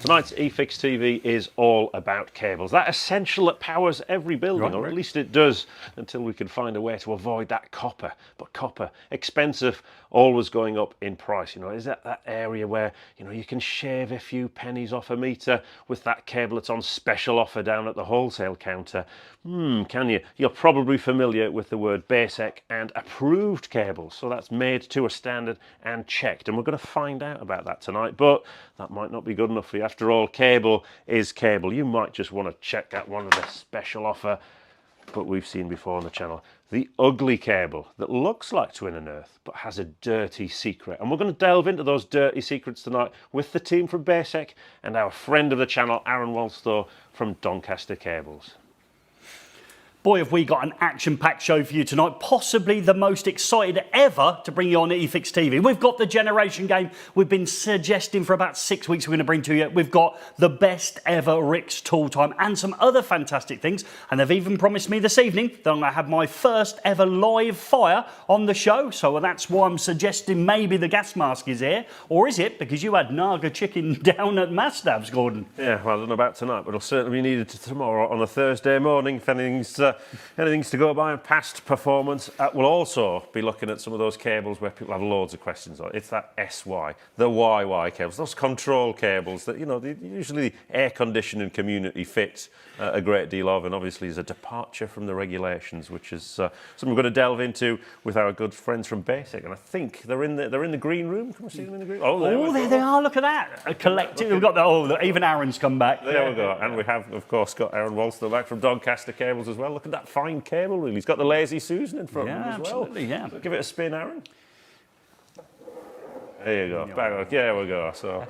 Tonight's eFIXX TV is all about cables. That essential that powers every building, or at least it does, until we can find a way to avoid that copper. But copper, expensive, always going up in price. You know, is that area where, you know, you can shave a few pennies off a metre with that cable that's on special offer down at the wholesale counter? Can you? You're probably familiar with the word BASEC and approved cables. So that's made to a standard and checked. And we're going to find out about that tonight. But that might not be good enough for you. After all, cable is cable. You might just want to check out one of the special offer, but we've seen before on the channel, the ugly cable that looks like twin and earth, but has a dirty secret. And we're going to delve into those dirty secrets tonight with the team from BASEC and our friend of the channel, Aaron Walstor from Doncaster Cables. Boy, have we got an action-packed show for you tonight, possibly the most excited ever to bring you on eFIXX TV. We've got the generation game we've been suggesting for about 6 weeks we're going to bring to you. We've got the best ever Rick's tool time and some other fantastic things. And they've even promised me this evening that I'm going to have my first ever live fire on the show. So that's why I'm suggesting maybe the gas mask is here. Or is it because you had Naga chicken down at Mastabs, Gordon? Yeah, well, I don't know about tonight, but it'll certainly be needed tomorrow on a Thursday morning if anything's to go by. And past performance, we'll also be looking at some of those cables where people have loads of questions on. It's that SY, the YY cables, those control cables that, you know, usually air conditioning community fit a great deal of, and obviously is a departure from the regulations, which is something we're going to delve into with our good friends from BASEC. And I think they're in the green room. Can we see them in the green? Oh, there they are. Look at that. A collective. We've got even Aaron's come back. There we go. And we have, of course, got Aaron Walstor back from Doncaster Cables as well. Look at that fine cable reel. He's got the Lazy Susan in front of him as well. Absolutely, yeah. So give it a spin, Aaron. There you go. Back, there we go. So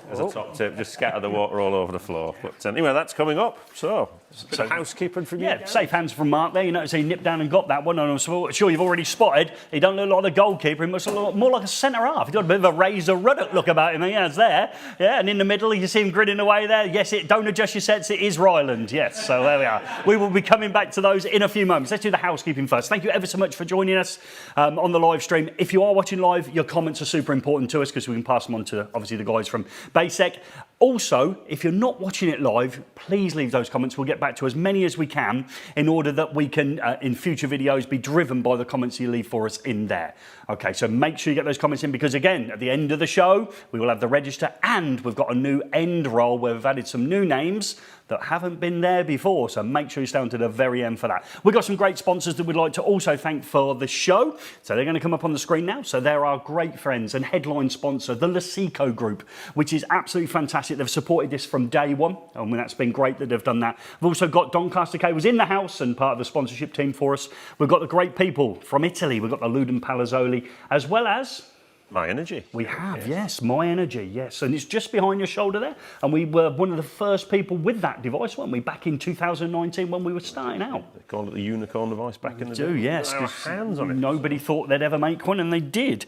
there's a top tip. Just scatter the water all over the floor. But anyway, that's coming up. So housekeeping from you. Yeah, safe hands from Mark there. You notice he nipped down and got that one. And I'm sure you've already spotted he don't look like the goalkeeper. He must look more like a centre half. He's got a bit of a Razor Ruddock look about him. He has there. Yeah, and in the middle you see him grinning away there. Yes, don't adjust your sets. It is Ryland. Yes, so there we are. We will be coming back to those in a few moments. Let's do the housekeeping first. Thank you ever so much for joining us on the live stream. If you are watching live, your comments are super important to us because we can pass them on to obviously the guys from BASEC. Also, if you're not watching it live, please leave those comments. We'll get back to as many as we can in order that we can, in future videos, be driven by the comments you leave for us in there. Okay, so make sure you get those comments in because, again, at the end of the show, we will have the register and we've got a new end roll where we've added some new names that haven't been there before, so make sure you stay on to the very end for that. We've got some great sponsors that we'd like to also thank for the show, so they're going to come up on the screen now. So they're our great friends and headline sponsor, the Lasico Group, which is absolutely fantastic. They've supported this from day one, and that's been great that they've done that. We've also got Doncaster Cables in the house and part of the sponsorship team for us. We've got the great people from Italy. We've got the Luden Palazzoli, as well as My Energy. We have, yes, My Energy, yes. And it's just behind your shoulder there. And we were one of the first people with that device, weren't we, back in 2019 when we were starting out. They called it the unicorn device back in the day. Yes. Our hands on it. Nobody thought they'd ever make one, and they did.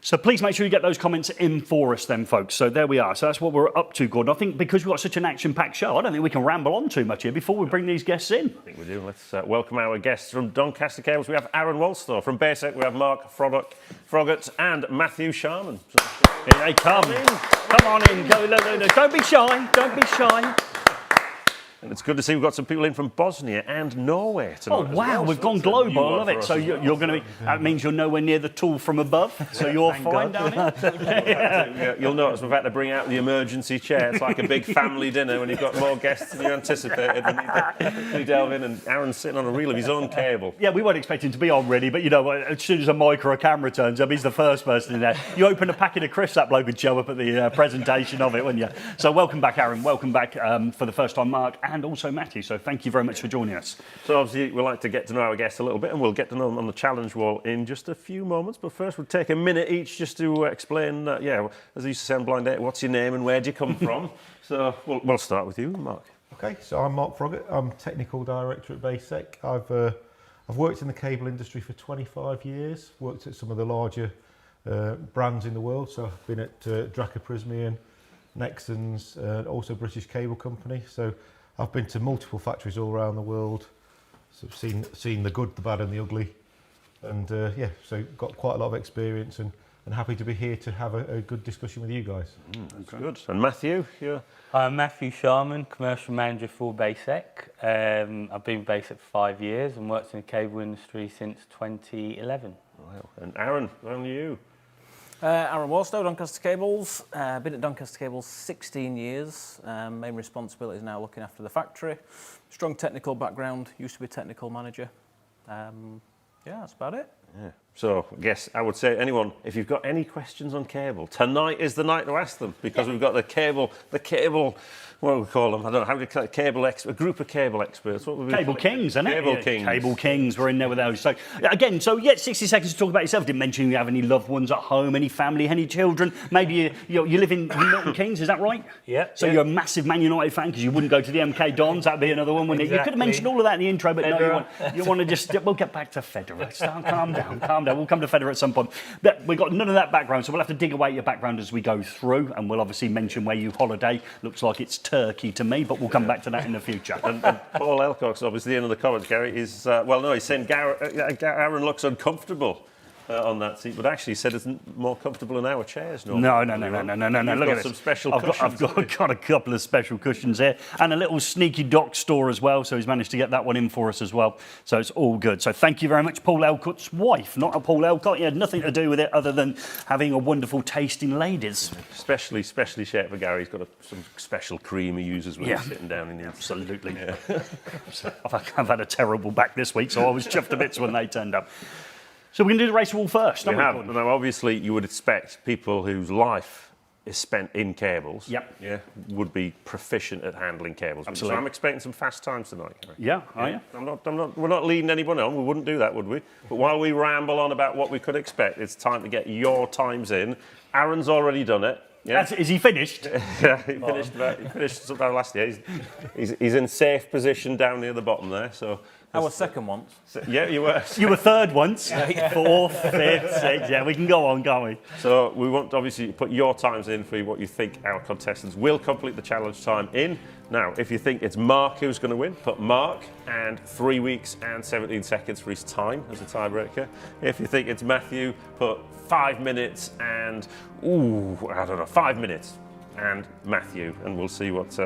So please make sure you get those comments in for us then, folks. So there we are. So that's what we're up to, Gordon. I think because we've got such an action-packed show, I don't think we can ramble on too much here before we bring these guests in. I think we do. Let's welcome our guests from Doncaster Cables. We have Aaron Walstor. From BASEC, we have Mark Froggatt and Matthew Sharman. Here they come. Come on in. Go, look. Don't be shy. Don't be shy. And it's good to see we've got some people in from Bosnia and Norway tonight. Oh, wow, we've gone global, I love it. So you're going to be, that means you're nowhere near the tool from above, so you're fine down here. You'll notice we've had to bring out the emergency chair. It's like a big family dinner when you've got more guests than you anticipated. And you delve in and Aaron's sitting on a reel of his own cable. Yeah, we weren't expecting him to be on really, but you know, as soon as a mic or a camera turns up, he's the first person in there. You open a packet of crisps, that bloke would show up at the presentation of it, wouldn't you? So welcome back, Aaron. Welcome back for the first time, Mark. And also Matty, so thank you very much for joining us. So obviously we like to get to know our guests a little bit, and we'll get to know them on the challenge wall in just a few moments, but first we'll take a minute each just to explain, as I used to say on Blind Date, what's your name and where do you come from? So we'll start with you, Mark. Okay, so I'm Mark Froggatt. I'm Technical Director at BASEC. I've worked in the cable industry for 25 years, worked at some of the larger brands in the world, so I've been at Draco Prysmian, Nexans, also British Cable Company. So I've been to multiple factories all around the world, so I've seen the good, the bad and the ugly. And so got quite a lot of experience and and happy to be here to have a good discussion with you guys. That's good. And Matthew, you're... I'm Matthew Sharman, Commercial Manager for BASEC. I've been with BASEC for 5 years and worked in the cable industry since 2011. Wow. And Aaron, how are you? Aaron Warstow, Doncaster Cables. Been at Doncaster Cables 16 years. Main responsibility is now looking after the factory. Strong technical background, used to be technical manager. Yeah, that's about it. Yeah. So I guess I would say anyone, if you've got any questions on cable, tonight is the night to ask them, because we've got the cable, what do we call them? I don't know, how do you call it? A group of cable experts. What would we Cable call it? Kings, isn't it? Cable Yeah, Kings. Cable Kings, we're in there with those. So, again, so 60 seconds to talk about yourself. Didn't mention you have any loved ones at home, any family, any children. Maybe you live in Milton Keynes, is that right? Yeah. So you're a massive Man United fan because you wouldn't go to the MK Dons. That'd be another one, wouldn't it? You could have mentioned all of that in the intro, but no, you want to just... We'll get back to Federer. Calm down. We'll come to Federer at some point. But we've got none of that background, so we'll have to dig away at your background as we go through, and we'll obviously mention where you holiday. Looks like it's Turkey to me, but we'll come back to that in the future. And Paul Elcock's obviously in the comments, Gary, is, he's saying Aaron looks uncomfortable on that seat, but actually he said it's more comfortable in our chairs. No. Look Look at at some this. special I've cushions. got a couple of special cushions here, and a little sneaky dock store as well, so he's managed to get that one in for us as well. So it's all good. So thank you very much, Paul Elcott's wife, not a Paul Elcott. He had nothing to do with it other than having a wonderful tasting ladies. Specially shaped for Gary. He's got some special cream he uses when he's sitting down in the Absolutely. Yeah. I've had a terrible back this week, so I was chuffed to bits when they turned up. So we're going to do the race wall first, We aren't have. Gordon? Now, obviously, you would expect people whose life is spent in cables, would be proficient at handling cables. Absolutely. So I'm expecting some fast times tonight, Gary. Yeah, are you? We're not leading anyone on. We wouldn't do that, would we? But while we ramble on about what we could expect, it's time to get your times in. Aaron's already done it. Yeah. Is he finished? Yeah, he finished sometime last year. He's in safe position down near the bottom there. So I was second once. yeah, you were. You were third once, fourth, fifth, sixth. Yeah, we can go on, can't we? So we want to obviously put your times in for what you think our contestants will complete the challenge time in. Now, if you think it's Mark who's going to win, put Mark and 3 weeks and 17 seconds for his time as a tiebreaker. If you think it's Matthew, put 5 minutes and 5 minutes and Matthew, and we'll see what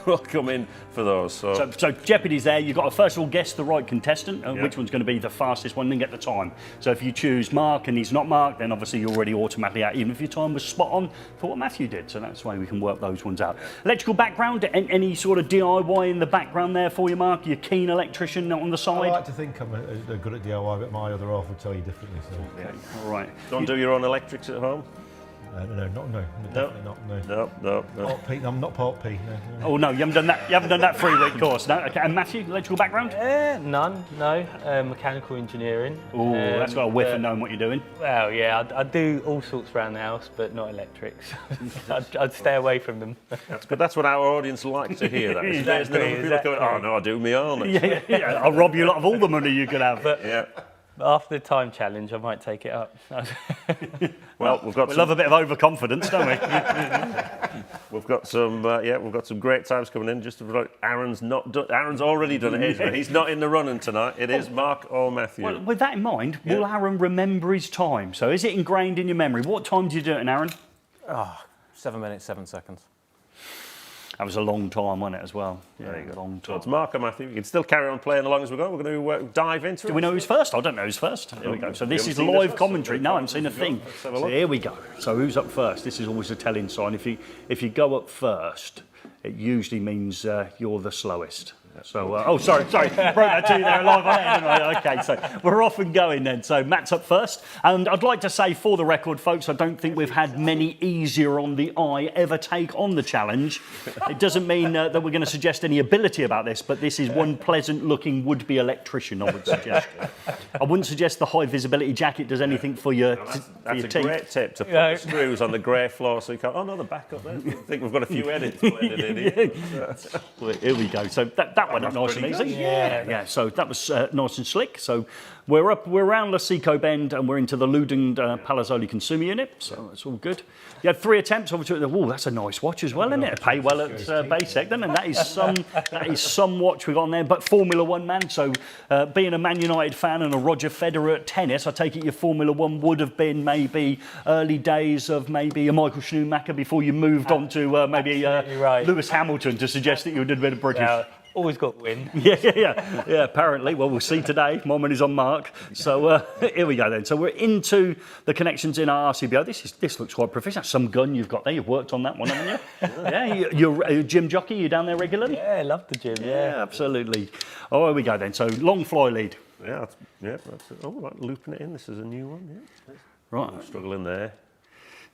we'll come in for those. So Jeopardy's there. You've got to first of all guess the right contestant, which one's going to be the fastest one, and then get the time. So if you choose Mark and he's not Mark, then obviously you're already automatically out, even if your time was spot on for what Matthew did. So that's why we can work those ones out. Electrical background, any sort of DIY in the background there for you, Mark? You're a keen electrician on the I side? like to think I'm good at DIY, but my other half will tell you differently. So. All right. Don't do your own electrics at home? No, definitely not. No. Part P, I'm not part P. No. Oh no, you haven't done that. You haven't done that 3-week course, no? Okay. And Matthew, electrical background? None, no. Mechanical engineering. Oh, that's got a whiff of knowing what you're doing. Well, yeah, I do all sorts around the house, but not electrics. I'd stay away from them. That's good. That's what our audience like to hear. That Exactly. People going, oh no, I do me own. Yeah. I'll rob you a lot of all the money you could have. Yeah. After the time challenge, I might take it up. Well, we love a bit of overconfidence, don't we? We've got some great times coming in. Just to Aaron's already done it. He's not in the running tonight. It is Mark or Matthew. Well, with that in mind, will Aaron remember his time? So is it ingrained in your memory? What time do you do it in, Aaron? 7 minutes, 7 seconds. That was a long time, wasn't it, as well? Yeah, There you go. long So time. it's Mark or Matthew. You can still carry on playing along as we go. We're going to dive into it. Do we know who's first? I don't know who's first. Here we go. So this is live commentary. No, I haven't seen a thing. So here we go. So who's up first? This is always a telling sign. If you go up first, it usually means you're the slowest. So, sorry, broke that to you there live on air, didn't I? Okay, so we're off and going then. So Matt's up first, and I'd like to say for the record, folks, I don't think we've had many easier on the eye ever take on the challenge. It doesn't mean that we're going to suggest any ability about this, but this is one pleasant-looking would-be electrician, I would suggest. I wouldn't suggest the high visibility jacket does anything for your That's a teeth. great tip to put the screws on the grey floor so you can't. Oh no, the back up there. I think we've got a few edits blended in here. Well, here we go. So that That went up nice and easy. Yeah. So that was nice and slick. So we're around Lasico Bend and we're into the Ludend Palazzoli consumer unit. So that's all good. You had 3 attempts. Obviously, that's a nice watch as well, isn't it? Pay well at BASEC, then, and that is some watch we've got on there. But Formula One man. So being a Man United fan and a Roger Federer at tennis, I take it your Formula One would have been maybe early days of maybe a Michael Schumacher before you moved on to maybe Lewis Hamilton to suggest that you did a bit of British. Yeah, always got to win. Yeah, apparently. Well, we'll see today. My money's on Mark. So here we go then. So we're into the connections in our RCBO. This looks quite professional. Some gun you've got there. You've worked on that one, haven't you? Yeah, you're a gym jockey. You're down there regularly? Yeah, I love the gym. Yeah, absolutely. Oh, here we go then. So long fly lead. Yeah, that's it. Oh, right, looping it in. This is a new one. Yeah. Right. Struggling there.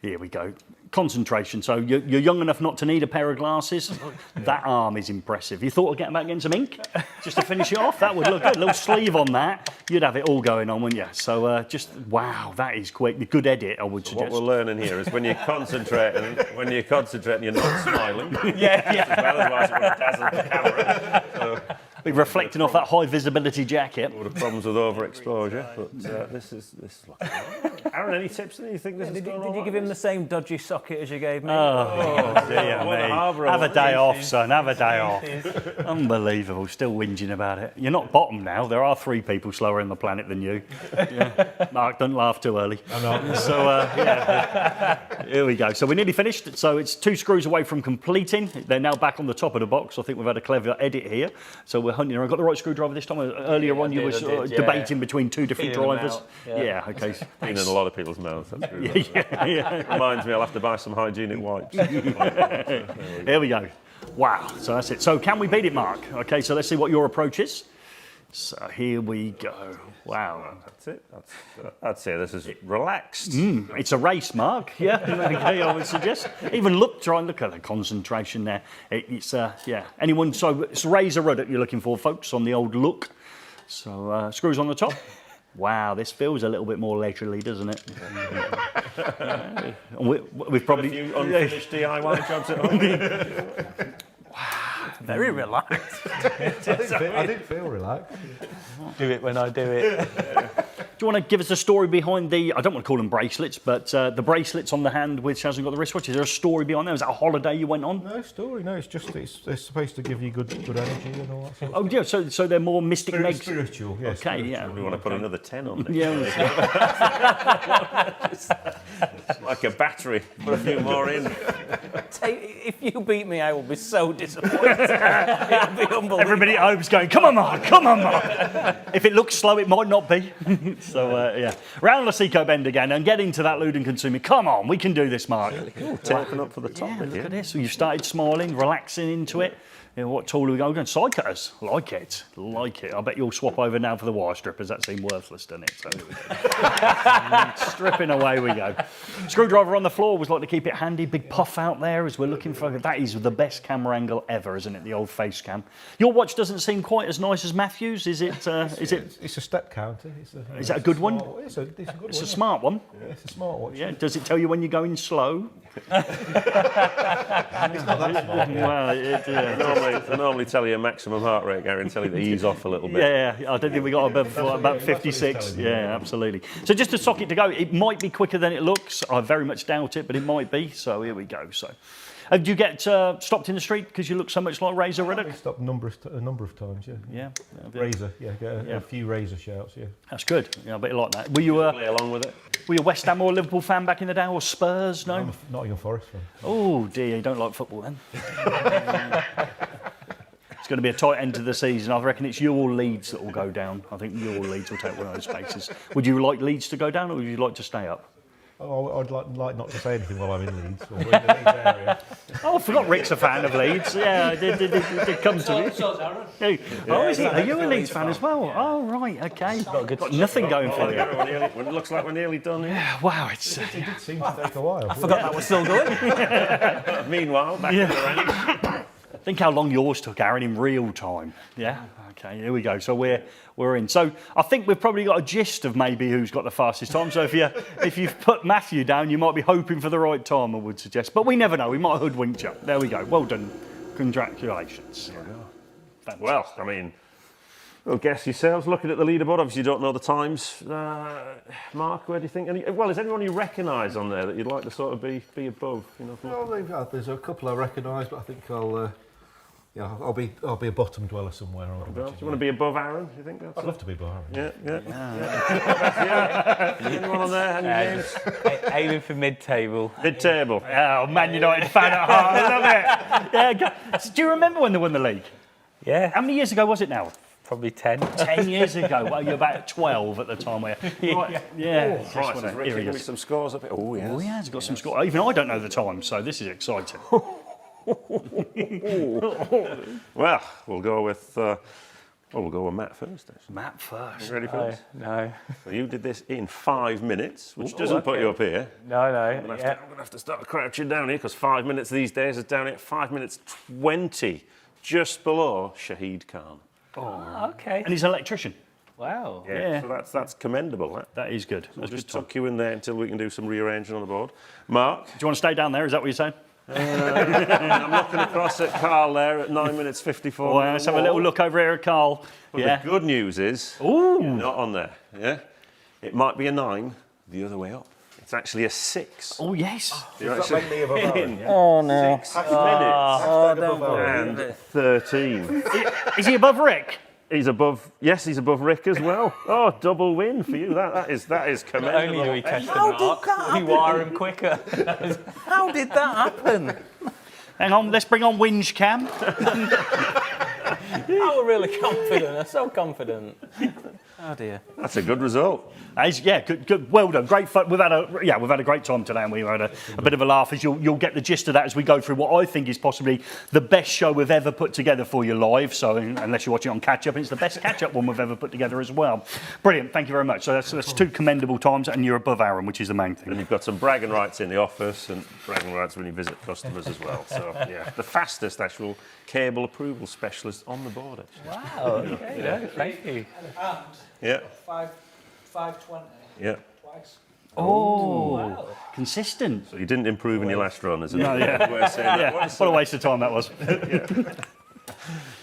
Here we go. Concentration. So you're young enough not to need a pair of glasses. That arm is impressive. You thought of getting back getting some ink just to finish it off? That would look good. A little sleeve on that. You'd have it all going on, wouldn't you? So wow, that is quick. The good edit, I would suggest. What we're learning here is when you concentrate and you're not smiling. As well, otherwise it would have dazzled the camera. So, be reflecting off that high visibility jacket. would have problems with overexposure, but this is looking right. Aaron, any tips? Do you think this is Did going you right? give him the same dodgy socket as you gave me? Oh, dear me. Have a day off, son. Have a day off. Unbelievable. Still whinging about it. You're not bottom now. There are 3 people slower on the planet than you. Yeah. Mark, don't laugh too early. I'm not. So, here we go. So we're nearly finished. So it's 2 screws away from completing. They're now back on the top of the box. I think we've had a clever edit here. So we're hunting. I've got the right screwdriver this time. Earlier on, you were debating between 2 different drivers. Yeah, okay. Been in a lot of people's mouths. That's good. Yeah. Reminds me, I'll have to buy some hygienic wipes. Here we go. Wow. So that's it. So can we beat it, Mark? Okay, so let's see what your approach is. So here we go. Wow. That's it. I'd say this is relaxed. It's a race, Mark. Yeah, okay, I would suggest. Even try and look at the concentration there. It's Anyone? So it's razor rudder you're looking for, folks, on the old look. So screws on the top. Wow, this feels a little bit more leisurely, doesn't it? We've probably a few unfinished DIY jobs at home. Very relaxed. I didn't feel relaxed. Do it when I do it. Do you want to give us the story behind I don't want to call them bracelets, but the bracelets on the hand which hasn't got the wristwatch? Is there a story behind that? Was that a holiday you went on? No story. No, it's just it's supposed to give you good energy and all that sort of Oh, yeah. So they're more mystic megs. spiritual. Yeah, Okay, spiritual. yeah. We want to put another 10 on there. Yeah. Like a battery. Put a few more in. If you beat me, I will be so disappointed. It'll be unbelievable. Everybody at home's going, come on, Mark. If it looks slow, it might not be. So, yeah. Round Lasico Bend again and get into that Ludend consumer. Come on, we can do this, Mark. Taking up for the top. Yeah, look at this. So you've started smiling, relaxing into it. You know, what tool are we going? Side cutters. Like it. I bet you'll swap over now for the wire strippers. That seemed worthless, doesn't it? So, stripping away we go. Screwdriver on the floor. Always like to keep it handy. Big puff out there as we're looking for. That is the best camera angle ever, isn't it? The old face cam. Your watch doesn't seem quite as nice as Matthew's. Is it? It's a step counter. Is that a good one? It's a good one. It's a smart one. Yeah, it's a smart watch. Yeah. Does it tell you when you're going slow? It's not that smart. Well, They normally tell you a maximum heart rate, Gary, and tell you to ease off a little bit. Yeah, I don't think we got about 56. Yeah, absolutely. So just a socket to go. It might be quicker than it looks. I very much doubt it, but it might be. So here we go. So, do you get stopped in the street because you look so much like Razor I've been Ruddock? stopped a number of times. Yeah. Yeah. Razor. Yeah. Get a few razor shouts. Yeah. That's good. Yeah, I bet you like that. Were you Play along with it. a West Ham or Liverpool fan back in the day, or Spurs? No. I'm a Nottingham Forest fan. Oh dear, you don't like football then. It's going to be a tight end to the season. I reckon it's you or Leeds that will go down. I think you or Leeds will take one of those places. Would you like Leeds to go down, or would you like to stay up? Oh, I'd like not to say anything while I'm in Leeds or in the Leeds area. Oh, I forgot Rick's a fan of Leeds. Yeah, it did come to me. Oh, is he? Are you a Leeds fan as well? Oh, right, okay. Got nothing going for you. It looks like we're nearly done here. Wow, it's... It did seem to take a while. I forgot that was still going. Meanwhile, back in the range. Think how long yours took, Aaron, in real time. Yeah? Okay, here we go. So we're in. So I think we've probably got a gist of maybe who's got the fastest time. So if you've put Matthew down, you might be hoping for the right time, I would suggest. But we never know. We might hoodwink you. There we go. Well done. Congratulations. Well, I mean, well, guess yourselves. Looking at the leaderboard, obviously you don't know the times. Mark, where do you think? Well, is anyone you recognise on there that you'd like to sort of be above? Well, there's a couple I recognise, but I think I'll be a bottom dweller somewhere. Do you want to be above Aaron? Do you think that's? I'd love to be above Aaron. Yeah. Anyone on there? Any names? Aiming for mid-table. Mid-table. Oh, Man United fan at heart. I love it. Do you remember when they won the league? Yeah. How many years ago was it now? Probably 10. 10 years ago. Well, you're about 12 at the time. Right. Yeah. Right, so Ricky, give me some scores up here. Oh, yes. Oh, yeah, he's got some score. Even I don't know the time, so this is exciting. Well, we'll go with Matt first. Actually. Matt first. You ready for this? No. So you did this in 5 minutes, which doesn't put you up here. No. I'm going to have to start crouching down here because 5 minutes these days is down here. 5 minutes 20, just below Shahid Khan. Oh, okay. And he's an electrician. Wow. Yeah. So that's commendable. That is good. We'll just tuck you in there until we can do some rearranging on the board. Mark? Do you want to stay down there? Is that what you're saying? I'm looking across at Carl there at 9 minutes 54. Well, let's have a little look over here at Carl. But the good news is, you're not on there. Yeah, it might be a 9 the other way up. It's actually a 6. Oh, yes. You're actually me above Aaron? Oh, no. 6 minutes don't worry. and 13. Is he above Rick? He's above. Yes, he's above Rick as well. Oh, double win for you. That is commendable. Only do we test Mark. We wire him quicker. How did that happen? Hang on, let's bring on Whinge Cam. I was really confident. I'm so confident. Oh dear. That's a good result. Yeah, good. Well done. Great fun. We've had a great time today, and we've had a bit of a laugh. As you'll get the gist of that as we go through what I think is possibly the best show we've ever put together for you live. So unless you're watching on catch up, it's the best catch up one we've ever put together as well. Brilliant. Thank you very much. So that's 2 commendable times, and you're above Aaron, which is the main thing. And you've got some bragging rights in the office and bragging rights when you visit customers as well. So yeah, the fastest actual cable approval specialist on the board. Actually. Wow. Okay. Yeah, thank you. Yeah. 520. Yeah. Twice. Oh, wow. Consistent. So you didn't improve in your last run, is it? No, yeah. We're saying that was. What a waste of time that was.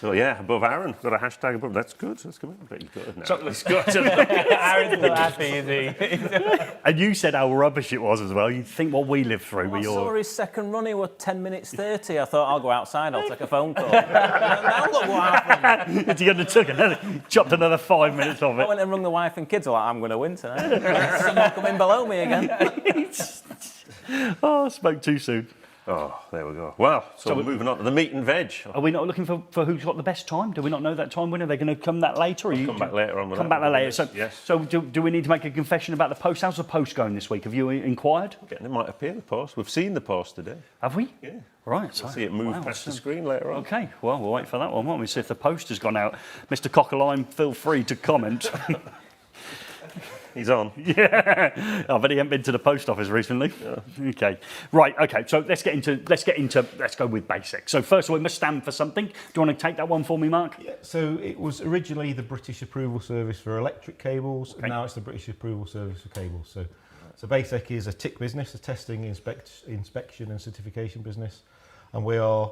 So yeah, above Aaron. Got a hashtag above. That's good. That's good. I bet you've got it now. So let's go. Aaron's not happy, is he? And you said how rubbish it was as well. You think what we lived through I with saw your... his second run, he was 10 minutes 30. I thought, I'll go outside, I'll take a phone call. Now look what happened. He undertook chopped another 5 minutes of I it. went and rung the wife and kids, I'm like, I'm going to win tonight. Someone coming below me again. Oh, spoke too soon. Oh, there we go. Well, so we're moving on to the meat and veg. Are we not looking for who's got the best time? Do we not know that time winner? They're going to come that later? Or Come back later on with Come that back that one. later. So, Yes. so do we need to make a confession about the post? How's the post going this week? Have you inquired? It might appear the post. We've seen the post today. Have we? Yeah. Right. So, See it move wow, past the so- screen later on. Okay, well, we'll wait for that one, won't we? See if the post has gone out. Mr. Cockerline, feel free to comment. He's on. Yeah, I bet he hasn't been to the post office recently. Yeah. Okay, right. Okay, so let's go with BASEC. So first of all, it must stand for something. Do you want to take that one for me, Mark? Yeah, so it was originally the British Approval Service for electric cables, and now it's the British Approval Service for cables. So BASEC is a TIC business, a testing, inspection and certification business, and we are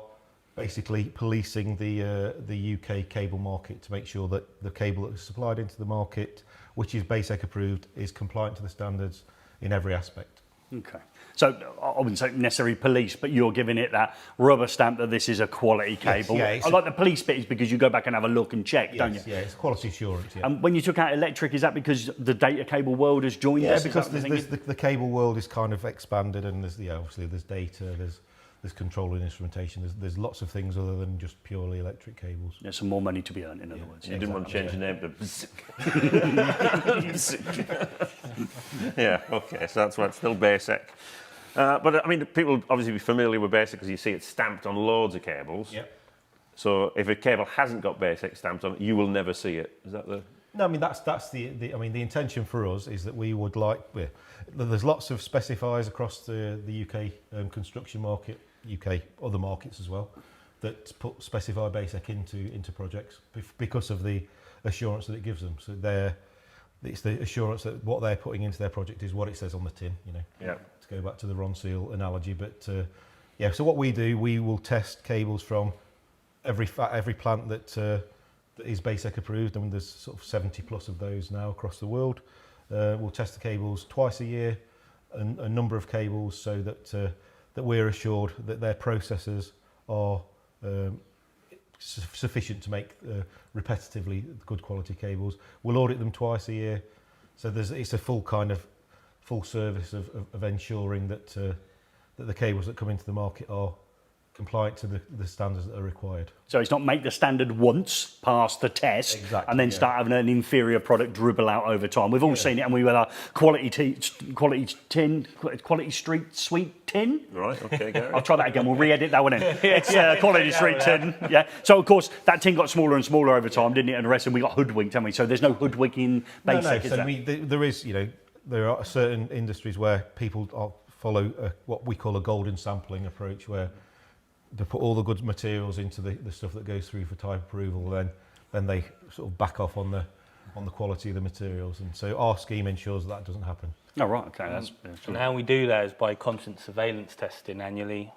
basically policing the UK cable market to make sure that the cable that is supplied into the market, which is BASEC approved, is compliant to the standards in every aspect. Okay. So I wouldn't say necessarily police, but you're giving it that rubber stamp that this is a quality cable. yeah, I like the police bit is because you go back and have a look and check, don't you? Yeah, it's quality assurance. Yeah. And when you took out electric, is that because the data cable world has joined us? Is because that what you're thinking? the cable world is kind of expanded, and there's obviously there's data, there's control and instrumentation. There's lots of things other than just purely electric cables. There's some more money to be earned, in other words. You didn't want to change the name to Yeah, okay, so that's why it's still BASEC. But I mean, people obviously be familiar with BASEC because you see it stamped on loads of cables. Yep. So if a cable hasn't got BASEC stamped on it, you will never see it. Is that the... No, I mean that's the I mean the intention for us is that we would like. There's lots of specifiers across the UK construction market, UK other markets as well, that specify BASEC into projects because of the assurance that it gives them. So it's the assurance that what they're putting into their project is what it says on the tin. You know. Yeah. To go back to the Ron Seal analogy, but yeah. So what we do, we will test cables from every plant that is BASEC approved, and there's sort of 70 plus of those now across the world. We'll test the cables twice a year, and a number of cables, so that we're assured that their processes are sufficient to make repetitively good quality cables. We'll audit them twice a year, so it's a full service of ensuring that the cables that come into the market are compliant to the standards that are required. So it's not make the standard once, pass the test, Exactly, and then start having an inferior product dribble out over time. We've all seen it, and we were quality street sweet tin. Right, okay, Gary. I'll try that again. We'll re-edit that one in. It's quality street tin. Yeah. So of course that tin got smaller and smaller over time, didn't it? And the rest, and we got hoodwinked, haven't we? So there's no hoodwinking BASEC. So there is, there are certain industries where people follow what we call a golden sampling approach, where they put all the good materials into the stuff that goes through for type approval, then they sort of back off on the quality of the materials, and so our scheme ensures that doesn't happen. Oh right, okay. And how we do that is by constant surveillance testing annually,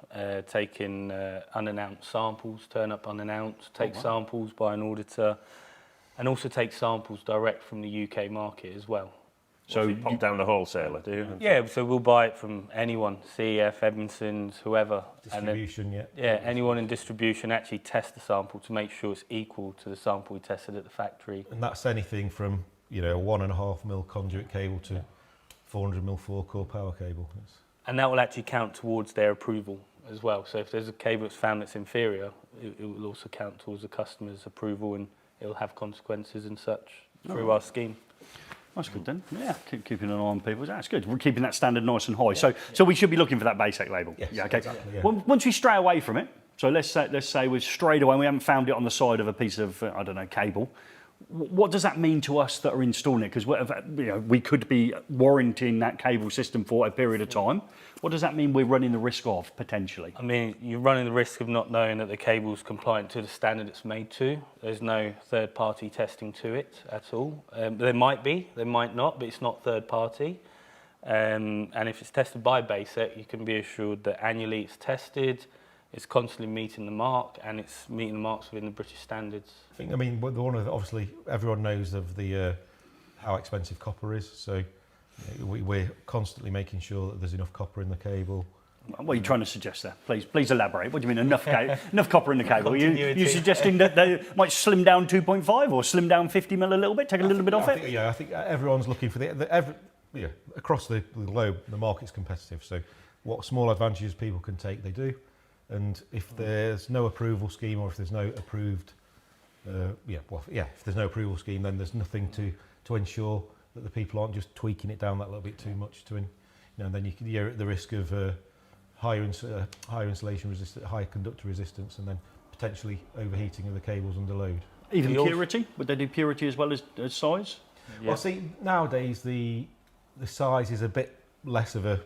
taking unannounced samples, turn up unannounced, take samples by an auditor, and also take samples direct from the UK market as well. So you pop down the wholesaler, do you? Yeah, so we'll buy it from anyone, CEF, Edmondson's, whoever. Distribution, and then, anyone in distribution actually test the sample to make sure it's equal to the sample we tested at the factory. And that's anything from a 1.5 mil conduit cable to 400 mil 4-core power cable. And that will actually count towards their approval as well. So if there's a cable that's found that's inferior, it will also count towards the customer's approval, and it will have consequences and such through our scheme. That's good then. Yeah, keeping an eye on people. That's good. We're keeping that standard nice and high. So we should be looking for that BASEC label. Yes, yeah. Okay. exactly, yeah. Once we stray away from it, so let's say we've strayed away and we haven't found it on the side of a piece of cable. What does that mean to us that are installing it? Because we could be warranting that cable system for a period of time. What does that mean we're running the risk of, potentially? I mean, you're running the risk of not knowing that the cable's compliant to the standard it's made to. There's no third-party testing to it at all. There might be, there might not, but it's not third-party. And if it's tested by BASEC, you can be assured that annually it's tested, it's constantly meeting the mark, and it's meeting the marks within the British standards. Obviously everyone knows of the how expensive copper is, so we're constantly making sure that there's enough copper in the cable. What are you trying to suggest there? Please elaborate. What do you mean enough copper in the cable? Are you suggesting that they might slim down 2.5 or slim down 50 mil a little bit, take a little bit off it? I think everyone's looking for across the globe, the market's competitive. So what small advantages people can take, they do. And if there's no approval scheme, or if there's no approved, if there's no approval scheme, then there's nothing to ensure that the people aren't just tweaking it down that little bit too much. Then you're at the risk of higher insulation resistance, higher conductor resistance, and then potentially overheating of the cables under load. Even purity? Would they do purity as well as size? Yeah. Well, see, nowadays the size is a bit less of a.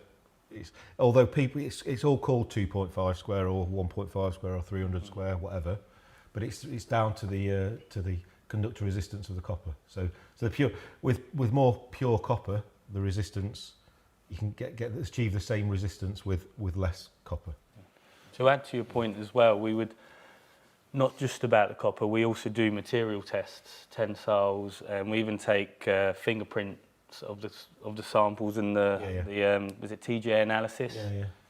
Although it's all called 2.5 square or 1.5 square or 300 square, whatever, but it's down to the conductor resistance of the copper. So the pure with more pure copper, the resistance you can achieve the same resistance with less copper. To add to your point as well, we would not just about the copper. We also do material tests, tensiles, and we even take fingerprint of the samples and the was it TJ analysis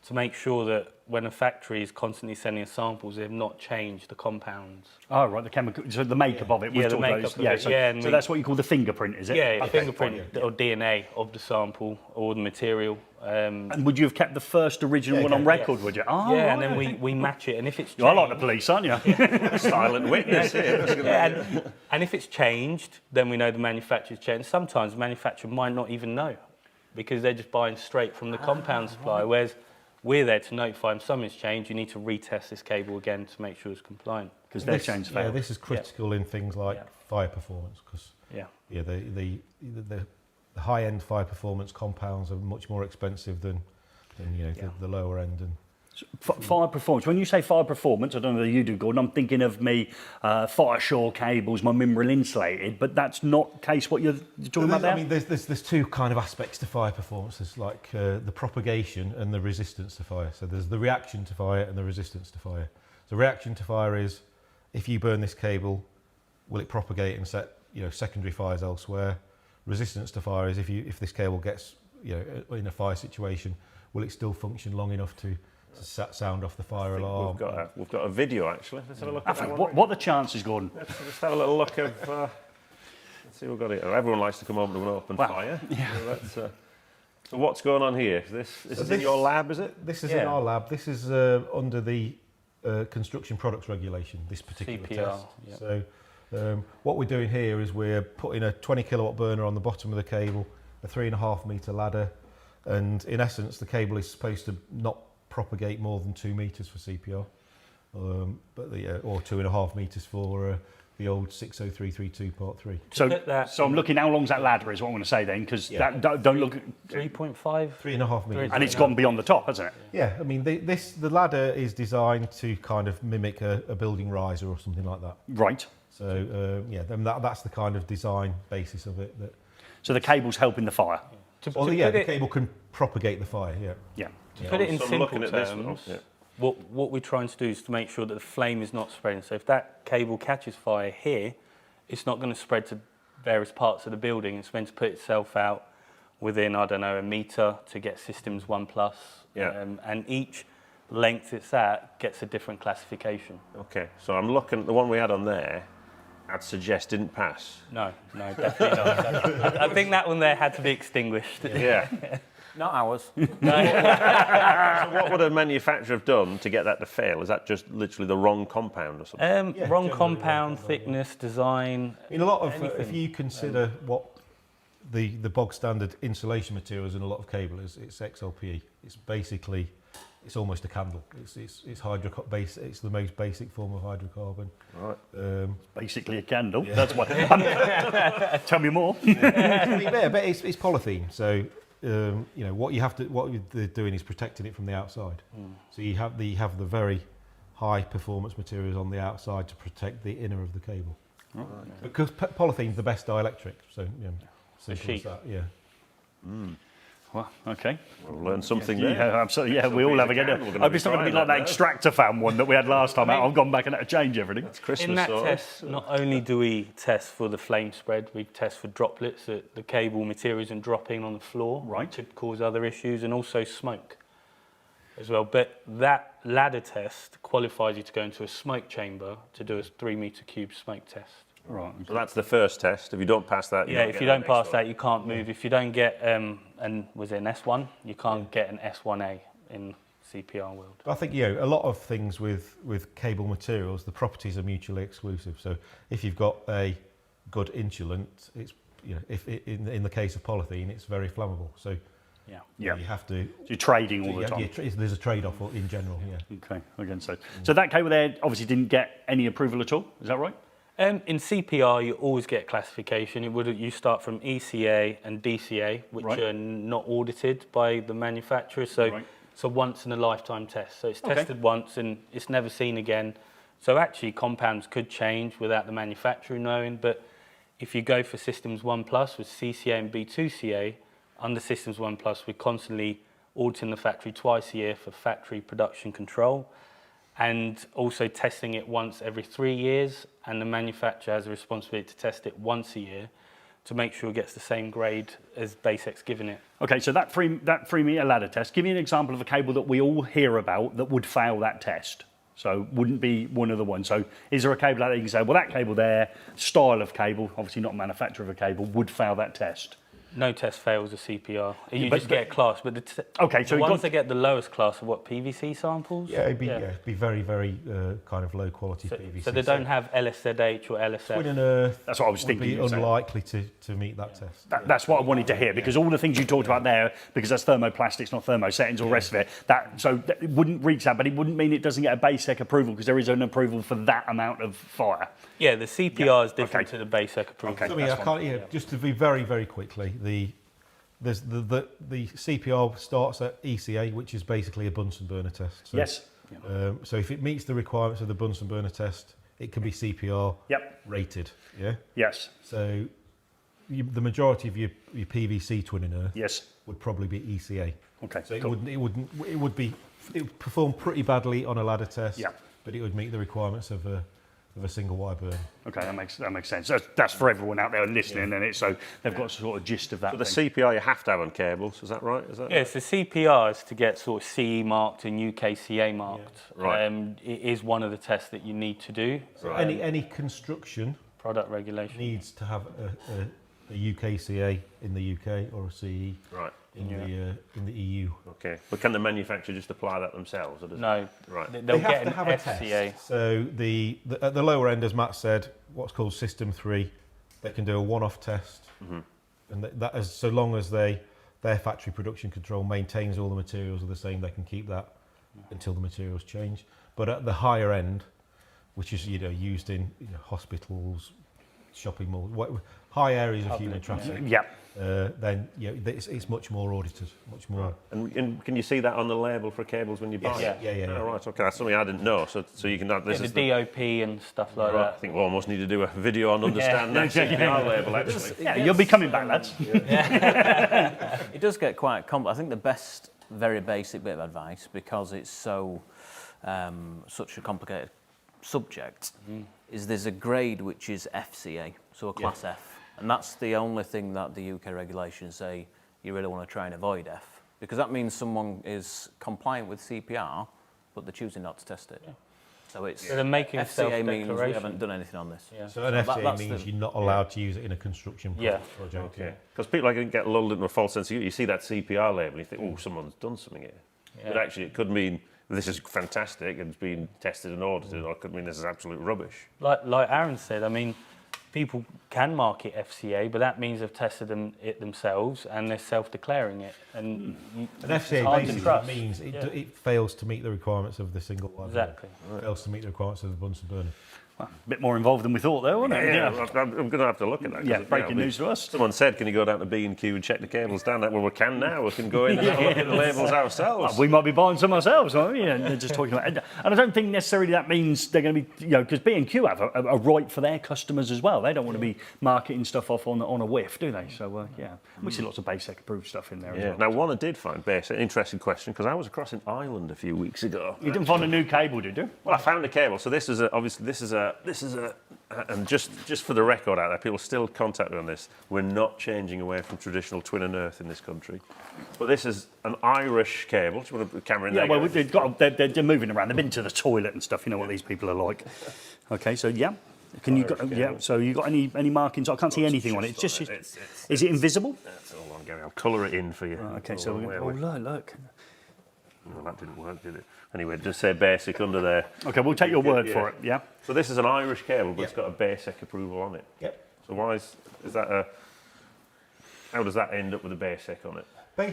to make sure that when a factory is constantly sending us samples, they have not changed the compounds. Oh right, the chemical, so the makeup of it. Yeah, the makeup of it. So that's what you call the fingerprint, is it? Yeah, fingerprint or DNA of the sample or the material. And would you have kept the first original one on record? Would you? Oh, yeah, right, and then we match it, and if it's changed, I like the police, aren't you? Silent witness here. And if it's changed, then we know the manufacturer's changed. Sometimes the manufacturer might not even know because they're just buying straight from the compound supplier, whereas we're there to notify them something's changed. You need to retest this cable again to make sure it's compliant. Because their change failed. Yeah, this is critical in things like fire performance, because the high-end fire performance compounds are much more expensive than the lower end. And fire performance. When you say fire performance, I don't know whether you do, Gordon, I'm thinking of me fire shore cables, my mineral insulated, but that's not the case what you're talking about there? I mean, there's two kind of aspects to fire performance. There's like the propagation and the resistance to fire. So there's the reaction to fire and the resistance to fire. So reaction to fire is if you burn this cable, will it propagate and set secondary fires elsewhere? Resistance to fire is if this cable gets in a fire situation, will it still function long enough to sound off the fire alarm? We've got a video actually. Let's have a look at that one. What are the chances, Gordon? Let's just have a little look of. Let's see, we've got it. Everyone likes to come home to an open fire. Yeah. So what's going on here? This is in your lab, is it? This is in our lab. This is under the construction products regulation. This particular CPR, test. yep. So what we're doing here is we're putting a 20 kilowatt burner on the bottom of the cable, a 3.5 metre ladder, and in essence the cable is supposed to not propagate more than 2 metres for CPR, or 2.5 metres for the old 60332 Part 3. So I'm looking how long's that ladder is what I'm going to say then, because don't look 3.5. 3.5 metres. and it's gone beyond the top, hasn't it? Yeah, I mean the ladder is designed to kind of mimic a building riser or something like that. Right. So that's the kind of design basis of it. So the cable's helping the fire. The cable can propagate the fire. Yeah. Yeah. To put it in So I'm simple looking at this one. terms, Yeah. what we're trying to do is to make sure that the flame is not spreading. So if that cable catches fire here, it's not going to spread to various parts of the building. It's meant to put itself out within, I don't know, a metre to get systems 1+. Yeah. And each length it's at gets a different classification. Okay, so I'm looking at the one we had on there. I'd suggest didn't pass. No, definitely not. I think that one there had to be extinguished. Yeah. Not ours. So what would a manufacturer have done to get that to fail? Is that just literally the wrong compound or something? Wrong generally compound, wrong thickness, design. In a lot of, anything. if you consider what the bog standard insulation materials in a lot of cable is, it's XLPE. It's basically, it's almost a candle. It's it's the most basic form of hydrocarbon. Right. Basically a candle. That's what. Tell me more. But it's polythene. So what they're doing is protecting it from the outside. So you have the very high performance materials on the outside to protect the inner of the cable. Right. Because polythene's the best dielectric. So simple as sheet. that. Yeah. Well, okay. We'll learn something there. Yeah, absolutely. Yeah, we all have a go. I hope it's not going to be like that extractor fan one that we had last time out. I've gone back and had to change everything. It's Christmas In that sort of. test, not only do we test for the flame spread, we test for droplets, that the cable material isn't dropping on the floor, Right. to cause other issues, and also smoke as well. But that ladder test qualifies you to go into a smoke chamber to do a 3 metre cube smoke test. Right. So that's the first test. If you don't pass that, If you don't pass that, you can't move. If you don't get, was it an S1? You can't get an S1A in CPR world. I think a lot of things with cable materials, the properties are mutually exclusive. So if you've got a good insulant, it's in the case of polythene, it's very flammable. So Yeah. you have to. You're trading all the time. There's a trade-off in general. Yeah. Okay. Again, so that cable there obviously didn't get any approval at all. Is that right? In CPR, you always get classification. You start from ECA and DCA, which Right. are not audited by the manufacturer. So Right. it's a once in a lifetime test. So it's Okay. tested once and it's never seen again. So actually, compounds could change without the manufacturer knowing. But if you go for Systems 1+ with CCA and B2CA, under Systems 1+, we're constantly auditing the factory twice a year for factory production control, and also testing it once every 3 years, and the manufacturer has a responsibility to test it once a year to make sure it gets the same grade as BASEC's given it. Okay, so that 3 metre ladder test, give me an example of a cable that we all hear about that would fail that test. So wouldn't be one of the ones. So is there a cable out there you can say, well, that cable there, style of cable, obviously not manufacturer of a cable, would fail that test? No test fails a CPR. You but- just get a class, but Okay, so the we ones got- that get the lowest class are what, PVC samples? Yeah, it'd be very, very kind of low quality PVC. So they don't have LSZH or LSF. Twin and Earth. That's what I was would thinking be you were saying. unlikely to meet that test. That's what I wanted to hear, because all the things you talked about there, because that's thermoplastics, not thermosettings, all the rest of it, it wouldn't reach that, but it wouldn't mean it doesn't get a BASEC approval, because there is an approval for that amount of fire. Yeah, the CPR is different okay. to the BASEC approval. Okay. So, just to be very, very quickly, the CPR starts at ECA, which is basically a Bunsen burner test. So, Yes. So if it meets the requirements of the Bunsen burner test, it can be CPR Yep. rated. Yeah. Yes. So the majority of your PVC twin and earth Yes. would probably be ECA. Okay. So cool. it would perform pretty badly on a ladder test. Yeah. But it would meet the requirements of a of a single wire burn. Okay, that makes sense. That's for everyone out there listening, and so they've got a sort of gist of that. So the CPR you have to have on cables, is that right? Is that Yes, the CPR is to get sort of CE marked and UKCA marked. Right. It is one of the tests that you need to do. So any construction Product regulation. needs to have a UKCA in the UK or a CE right? in the EU. Okay, but can the manufacturer just apply that themselves? Or does No, Right. they'll They have get to an have a FCA. test. So at the lower end, as Matt said, what's called System 3, they can do a one-off test, and that is so long as their factory production control maintains all the materials are the same, they can keep that until the materials change. But at the higher end, which is used in hospitals, shopping malls, high areas of human traffic, Yeah. then it's much more audited, much more. And can you see that on the label for cables when you buy Yes. it? Yeah. Oh, right, okay, that's something I didn't know. So you can have this. The Is DOP and stuff like Right, I that. think we'll almost need to do a video on understanding that CPR label, actually. Yeah, you'll be coming back, lads. It does get quite complex. I think the best, very basic bit of advice, because it's so such a complicated subject, is there's a grade which is FCA, so a class F, and that's the only thing that the UK regulations say you really want to try and avoid F, because that means someone is compliant with CPR, but they're choosing not to test it. So it's So they're making FCA means we self-declaration. haven't done anything on this. Yeah. So an that- FCA that's means the- you're not allowed to use it in a construction project. Okay. Because people get lulled into a false sense of you see that CPR label and you think, oh, someone's done something here. But actually it could mean this is fantastic and it's been tested and audited, or it could mean this is absolute rubbish. Like Aaron said, I mean, people can mark it FCA, but that means they've tested it themselves and they're self-declaring it. And An it's FCA hard to basically trust. means it fails to meet the requirements of the single wire burner. Exactly. It fails to meet the requirements of the Bunsen burner. A bit more involved than we thought, though, wasn't it? I'm going to have to look at that. 'cause, Yeah, breaking news to us. Someone said, can you go down to B&Q and check the cables down there? Well, we can now. We can go in and have a look at the labels ourselves. We might be buying some ourselves, aren't we? And they're just talking about it. And I don't think necessarily that means they're going to be, because B&Q have a right for their customers as well. They don't want to be marketing stuff off on a whiff, do they? So, we see lots of BASEC approved stuff in there as Yeah. well. Now, one I did find BASEC, interesting question, because I was across in Ireland a few weeks ago. You didn't find a new cable, did you? Well, I found a cable. So this is and just for the record out there, people still contact me on this. We're not changing away from traditional twin and earth in this country. But this is an Irish cable. Do you want to put the camera in Yeah, there? well, they're moving around. They've been to the toilet and stuff. You know what these people are like. Okay, so yeah. So you got any markings? I can't see anything on it. It's just, is it invisible? That's all I'm getting. I'll colour it in for you. Right, okay, so look. Well, that didn't work, did it? Anyway, just say BASEC under there. Okay, we'll take your word for it. Yeah. So this is an Irish cable, but it's got a BASEC approval on it. Yep. So why is that how does that end up with a BASEC on it?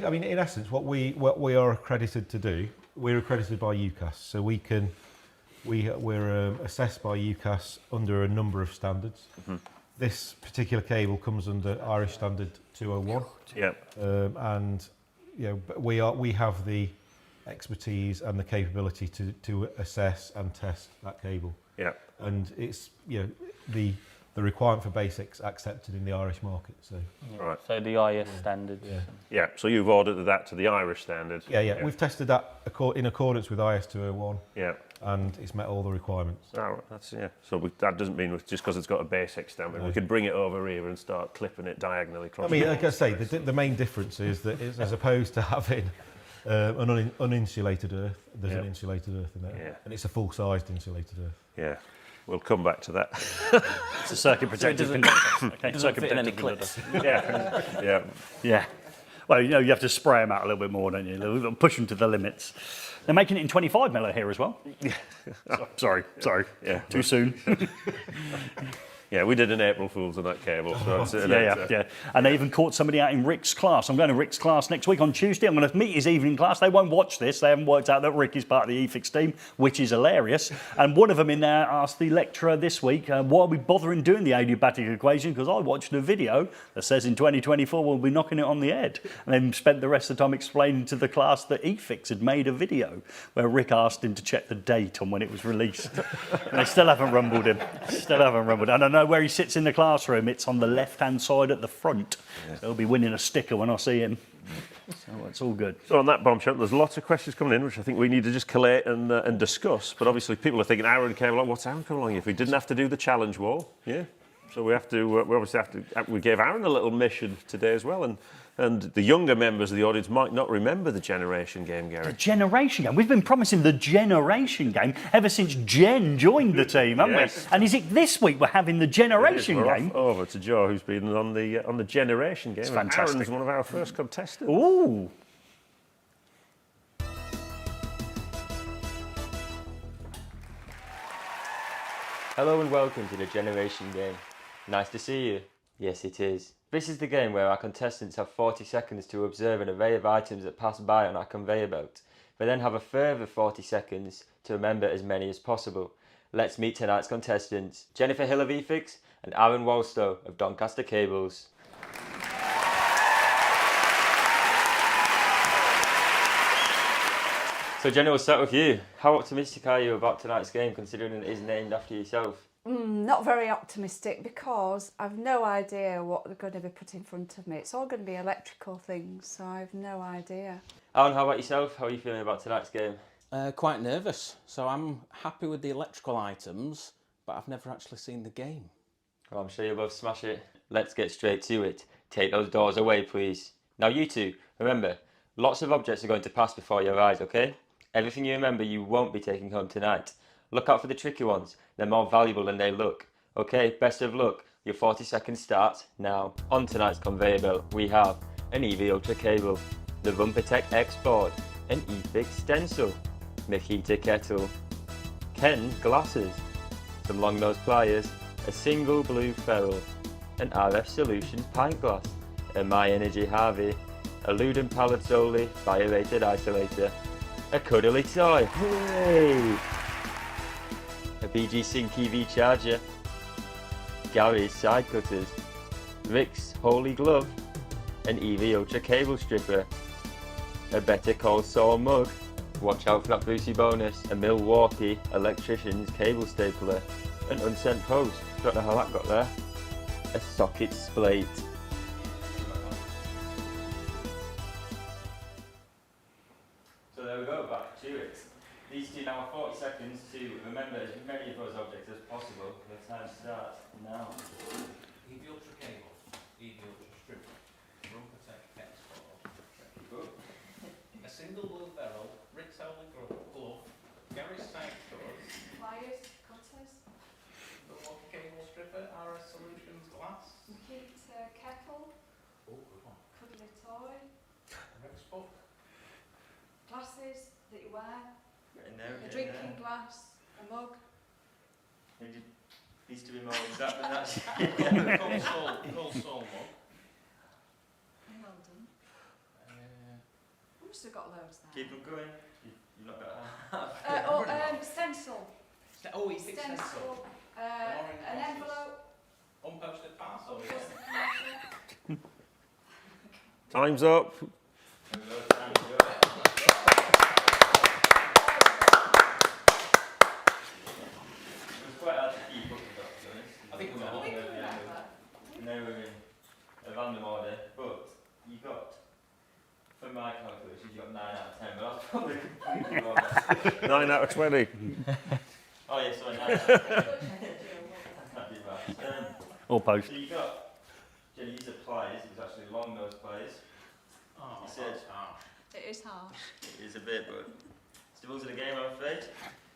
I mean, in essence, what we are accredited to do, we're accredited by UCAS, so we're assessed by UCAS under a number of standards. This particular cable comes under Irish Standard 201. Yeah. And we have the expertise and the capability to assess and test that cable. Yeah. And it's the requirement for BASECs accepted in the Irish market. So Right. So the IS standards. Yeah. So you've ordered that to the Irish standard. yeah, we've tested that in accordance with IS 201. Yeah. And it's met all the requirements. Oh, that's So that doesn't mean just because it's got a BASEC stamp, we could bring it over here and start clipping it diagonally across. I mean, like I say, the main difference is that as opposed to having an uninsulated earth, there's an insulated earth in there, Yeah. and it's a full-sized insulated earth. Yeah. We'll come back to that. It's a circuit protected conductor. Okay, Doesn't circuit fit in any protected conductor. clips. Yeah. Yeah. Well, you have to spray them out a little bit more, don't you? Push them to the limits. They're making it in 25 mil here as well. Sorry. Yeah. Too soon. Yeah, we did an April Fool's on that cable. So it's, Yeah. And they even caught somebody out in Rick's class. I'm going to Rick's class next week on Tuesday. I'm going to meet his evening class. They won't watch this. They haven't worked out that Rick is part of the eFIXX team, which is hilarious. And one of them in there asked the lecturer this week, why are we bothering doing the adiabatic equation? Because I watched a video that says in 2024 we'll be knocking it on the head. And then spent the rest of the time explaining to the class that eFIXX had made a video where Rick asked him to check the date on when it was released. And they still haven't rumbled him. And I know where he sits in the classroom. It's on the left-hand side at the front. So he'll be winning a sticker when I see him. So it's all good. So on that bombshell, there's lots of questions coming in, which I think we need to just collate and discuss. But obviously, people are thinking, Aaron came along. What's Aaron come along? If we didn't have to do the challenge wall, yeah. So we have to. We obviously have to. We gave Aaron a little mission today as well, and the younger members of the audience might not remember the generation game, Gary. The generation game. We've been promising the generation game ever since Jen joined the team, haven't Yes. we? And is it this week we're having the generation We're game? off over to Joe, who's been on the generation game. It's And fantastic. Aaron's one of our first contestants. Ooh. Hello and welcome to the Generation Game. Nice to see you. Yes, it is. This is the game where our contestants have 40 seconds to observe an array of items that pass by on our conveyor belt. They then have a further 40 seconds to remember as many as possible. Let's meet tonight's contestants, Jennifer Hill of eFIXX and Aaron Walstow of Doncaster Cables. So Jenny, we'll start with you. How optimistic are you about tonight's game, considering it is named after yourself? Not very optimistic because I've no idea what they're going to be put in front of me. It's all going to be electrical things, so I've no idea. Aaron, how about yourself? How are you feeling about tonight's game? Quite nervous. So I'm happy with the electrical items, but I've never actually seen the game. Well, I'm sure you'll both smash it. Let's get straight to it. Take those doors away, please. Now you two, remember, lots of objects are going to pass before your eyes, okay? Everything you remember you won't be taking home tonight. Look out for the tricky ones. They're more valuable than they look. Okay, best of luck. Your 40 seconds start now. On tonight's conveyor belt, we have an eFIXX cable, the Rumpertech X board, an eFIXX stencil, Makita kettle, Ken glasses, some long nose pliers, a single blue ferrule, an RF Solutions pint glass, a My Energy Harvey, a Luden Palazzoli fire-rated isolator, a cuddly toy, hooray! A BG Sync EV charger, Gary's side cutters, Rick's Holy Glove, an eFIXX cable stripper, a Better Call Saul mug, watch out for that Boosie bonus, a Milwaukee electrician's cable stapler, an unsent post, don't know how that got there, a socket splate. So there we go, back to it. These two now have 40 seconds to remember as many of those objects as possible. The time starts now. eFIXX cable, eFIXX stripper, Rumpertech X board, a single blue barrel, Rick's Holy Glove, Gary's side cutters, Pliers, cutters, Milwaukee cable stripper, RS Solutions glass, Makita kettle, oh good one, cuddly toy, Rick's book, glasses that you wear, In there, a drinking glass, a mug. Needs to be more exact than that. cold soul mug, Well done. I must have got loads there. Keep them going. You've not got half. Stencil. oh eFIXX stencil, Stencil. orange An boxes. envelope. unposted parcel, Time's up. Quite hard to keep up with that, to be honest. I think we're all I think over we the end. remember. Now we're in a random order, but you got, from my calculations, you got 9 out of 10, but that's probably completely wrong. 9 out of 20. Oh yeah, sorry, 9 out of 10. I can't do that. Or post. So you got, Jenny, you said pliers, it was actually long nose pliers. oh, You said- that's harsh. It is harsh. It is a bit, but it's the rules of the game, I'm afraid.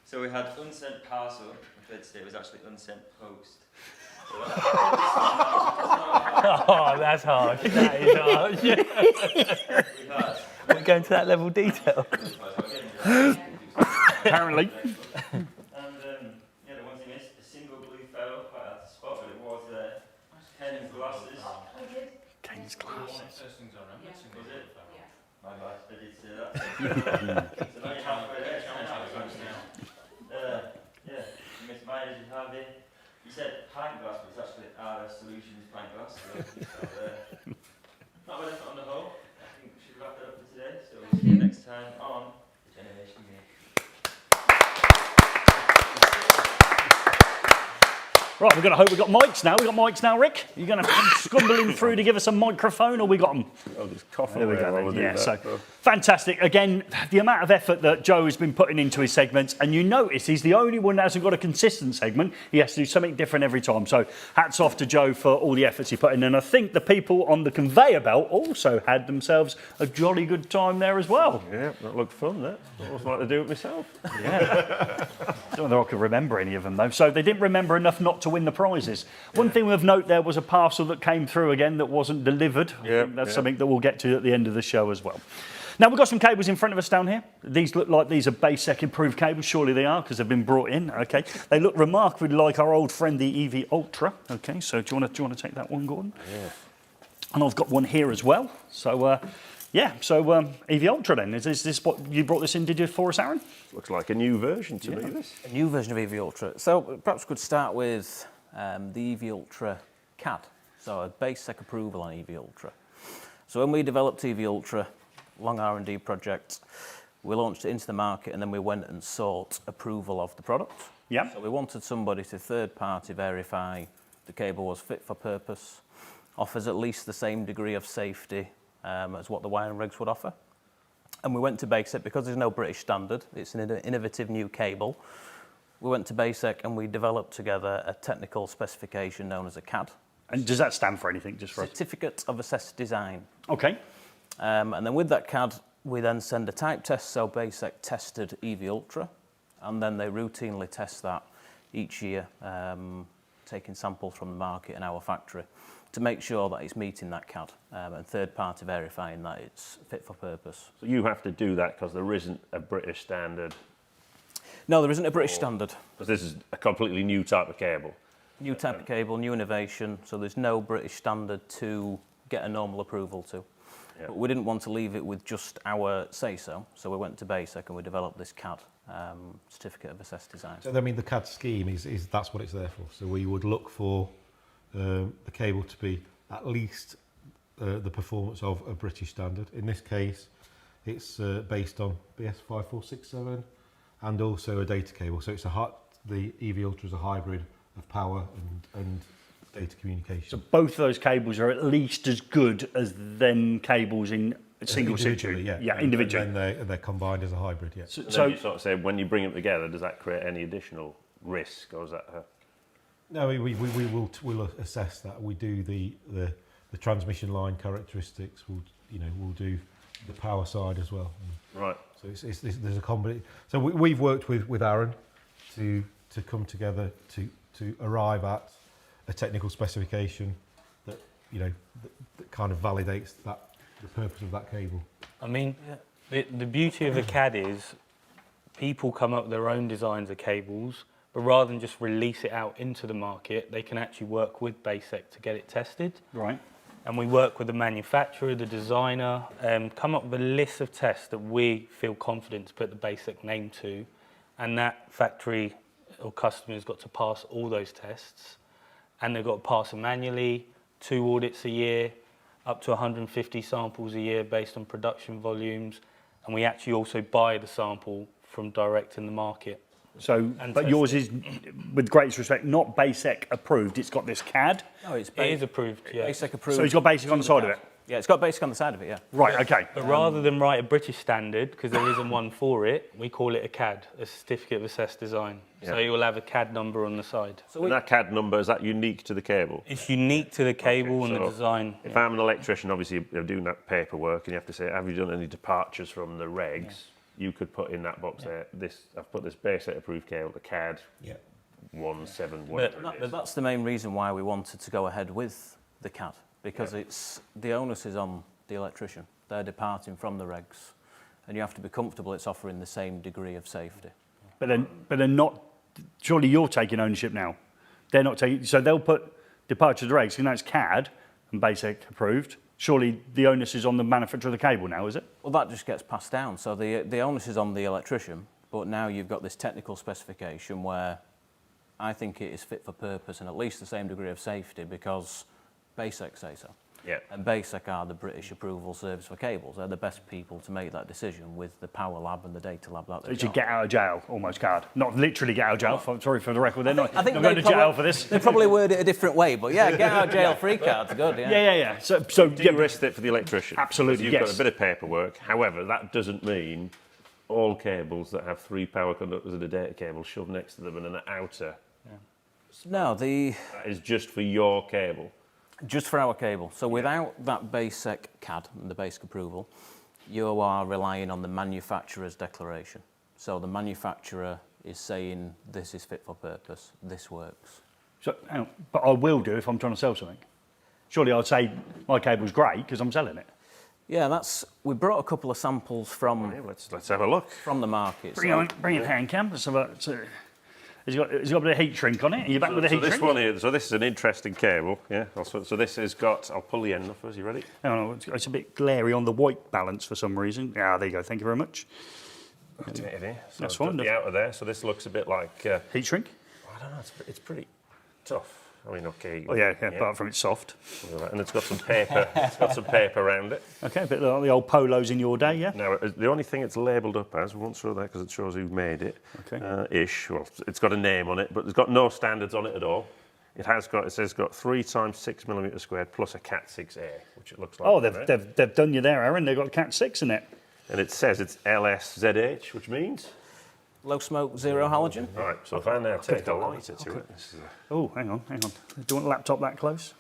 So we had unsent parcel, I'm afraid to say it was actually unsent post. Oh, that's harsh. That is harsh. We had, We're going to that level of detail. Apparently. and yeah, the ones you missed, a single blue ferrule, quite hard to spot, but it was there. Ken's glasses. I did. Ken's One of glasses. the first things I remember, Yeah. single Was it? barrel. Yeah. My gosh, I did say that. So now you're halfway there. Yeah, you missed My Energy Harvey. You said pint glass, but it's actually RS Solutions pint glass. So, not bad effort on the whole. I think we should wrap that up for today. So we'll see you next time on the Generation Game. Right, we've got to hope we've got mics now. We've got mics now, Rick. You're going to scumbling through to give us a microphone, or we got them? I'll just cough There we away go. while Then. do Yeah, that. so fantastic. Again, the amount of effort that Joe has been putting into his segments, and you notice he's the only one that hasn't got a consistent segment. He has to do something different every time. So hats off to Joe for all the efforts he put in. And I think the people on the conveyor belt also had themselves a jolly good time there as well. Yeah, that looked fun, that. I always like to do it myself. Yeah. Don't know if I can remember any of them, though. So they didn't remember enough not to win the prizes. One thing of note there was a parcel that came through again that wasn't delivered. Yeah, That's something that we'll get to at the end of the show as well. Now, we've got some cables in front of us down here. These look like these are BASEC improved cables. Surely they are, because they've been brought in. Okay. They look remarkably like our old friend, the EV Ultra. Okay, so do you want to take that one, Gordon? Yeah. And I've got one here as well. So, EV Ultra then. Is this what you brought this in, did you, for us, Aaron? Looks like a new version to me, this. A new version of EV Ultra. So perhaps we could start with the EV Ultra CAD. So a BASEC approval on EV Ultra. So when we developed EV Ultra, long R&D project, we launched it into the market and then we went and sought approval of the product. Yeah. So we wanted somebody to third-party verify the cable was fit for purpose, offers at least the same degree of safety as what the wiring regs would offer. And we went to BASEC because there's no British standard. It's an innovative new cable. We went to BASEC and we developed together a technical specification known as a CAD. And does that stand for anything, just for us? Certificate of Assessed Design. Okay. And then with that CAD, we then send a type test, so BASEC tested EV Ultra, and then they routinely test that each year, taking samples from the market and our factory to make sure that it's meeting that CAD and third-party verifying that it's fit for purpose. So you have to do that because there isn't a British standard. No, there isn't a British standard. Because this is a completely new type of cable. New type of cable, new innovation, so there's no British standard to get a normal approval to. Yeah. But we didn't want to leave it with just our say-so, so we went to BASEC and we developed this CAD, Certificate of Assessed Design. So I mean, the CAD scheme is that's what it's there for. So we would look for the cable to be at least the performance of a British standard. In this case, it's based on BS 5467 and also a data cable. So it's the EV Ultra is a hybrid of power and data communication. So both of those cables are at least as good as them cables in single situ. Yeah, individually. And then they're combined as a hybrid. Yeah. So you sort of say when you bring them together, does that create any additional risk, or is that? No, we'll assess that. We do the transmission line characteristics. We'll do the power side as well. Right. So there's a combination. So we've worked with Aaron to come together to arrive at a technical specification that that kind of validates the purpose of that cable. I mean, the beauty of a CAD is people come up with their own designs of cables, but rather than just release it out into the market, they can actually work with BASEC to get it tested. Right. And we work with the manufacturer, the designer, come up with a list of tests that we feel confident to put the BASEC name to, and that factory or customer's got to pass all those tests, and they've got to pass them manually, 2 audits a year, up to 150 samples a year based on production volumes, and we actually also buy the sample from direct in the market. So, but yours is, with greatest respect, not BASEC approved. It's got this CAD. No, it is approved, yeah. BASEC approved. So it's got BASEC on the side of it. Yeah, it's got BASEC on the side of it, yeah. Right. Okay. But rather than write a British standard, because there isn't one for it, we call it a CAD, a Certificate of Assessed Design. So it will have a CAD number on the side. So that CAD number, is that unique to the cable? It's unique to the cable and so the design. If I'm an electrician, obviously you're doing that paperwork, and you have to say, have you done any departures from the regs? Yeah. You could put in that box there. I've put this BASEC approved cable, the CAD 17 whatever it is. That's the main reason why we wanted to go ahead with the CAD, because it's the onus is on the electrician. They're departing from the regs, and you have to be comfortable it's offering the same degree of safety. But they're not. Surely you're taking ownership now. They're not taking. So they'll put departure to regs, and that's CAD and BASEC approved. Surely the onus is on the manufacturer of the cable now, is it? Well, that just gets passed down. So the onus is on the electrician, but now you've got this technical specification where I think it is fit for purpose and at least the same degree of safety because BASEC say so. Yeah. And BASEC are the British approval service for cables. They're the best people to make that decision with the power lab and the data lab that they've It's a got. get out of jail almost card. Not literally get out of jail. Sorry for the record. They're not. I think I'm they going to jail for this. They probably word it a different way, but yeah, get out of jail free card's good. Yeah. Yeah. So You risked it for the electrician. Absolutely, You've got yes. a bit of paperwork. However, that doesn't mean all cables that have 3 power conductors and a data cable shoved next to them and an outer. No, That is just for your cable. just for our cable. So without that BASEC CAD and the BASEC approval, you are relying on the manufacturer's declaration. So the manufacturer is saying this is fit for purpose, this works. So, hang on, but I will do if I'm trying to sell something. Surely I'd say my cable's great because I'm selling it. Yeah, we brought a couple of samples from Yeah, let's have a look. the market. Bring it hand cam. Has it got a bit of heat shrink on it? Are you back with the heat this shrink? one here, so this is an interesting cable. Yeah. So this has got. I'll pull the end off. Is you ready? Hang on, it's a bit glary on the white balance for some reason. Yeah, there you go. Thank you very much. So That's I've fine. got the outer there. So this looks a bit like. Heat shrink? I don't know. It's pretty tough. I mean, okay. Oh yeah. Apart from it's soft. And it's got some paper. It's got some paper around it. Okay, a bit like the old polos in your day, yeah. Now, the only thing it's labelled up as, we won't show that because it shows who made it. Okay. Ish. Well, it's got a name on it, but it's got no standards on it at all. It says it's got 3 times 6 millimetres squared plus a Cat 6A, which it looks like. Oh, right? they've done you there, Aaron. They've got Cat 6 in it. And it says it's LSZH, which means. Low smoke, zero halogen. Right. So if I now take a lighter to it, this is Oh, hang on. Do you want the laptop that close?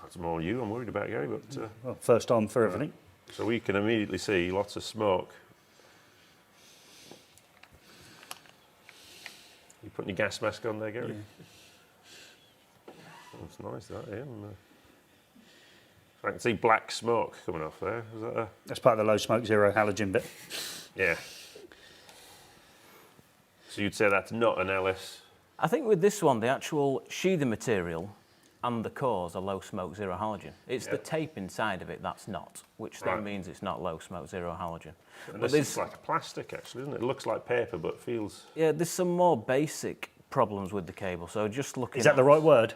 that's more you. I'm worried about Gary, but Well, first time for everything. so we can immediately see lots of smoke. You putting your gas mask on there, Gary? That's nice, that, yeah. I can see black smoke coming off there. Is that a... That's part of the low smoke, zero halogen bit. Yeah. So you'd say that's not an LS? I think with this one, the actual sheathing material and the cores are low smoke, zero halogen. It's the tape inside of it that's not, which then means it's not low smoke, zero halogen. And this is like a plastic, actually, isn't it? It looks like paper, but feels... Yeah, there's some more basic problems with the cable. So just looking Is that the right word?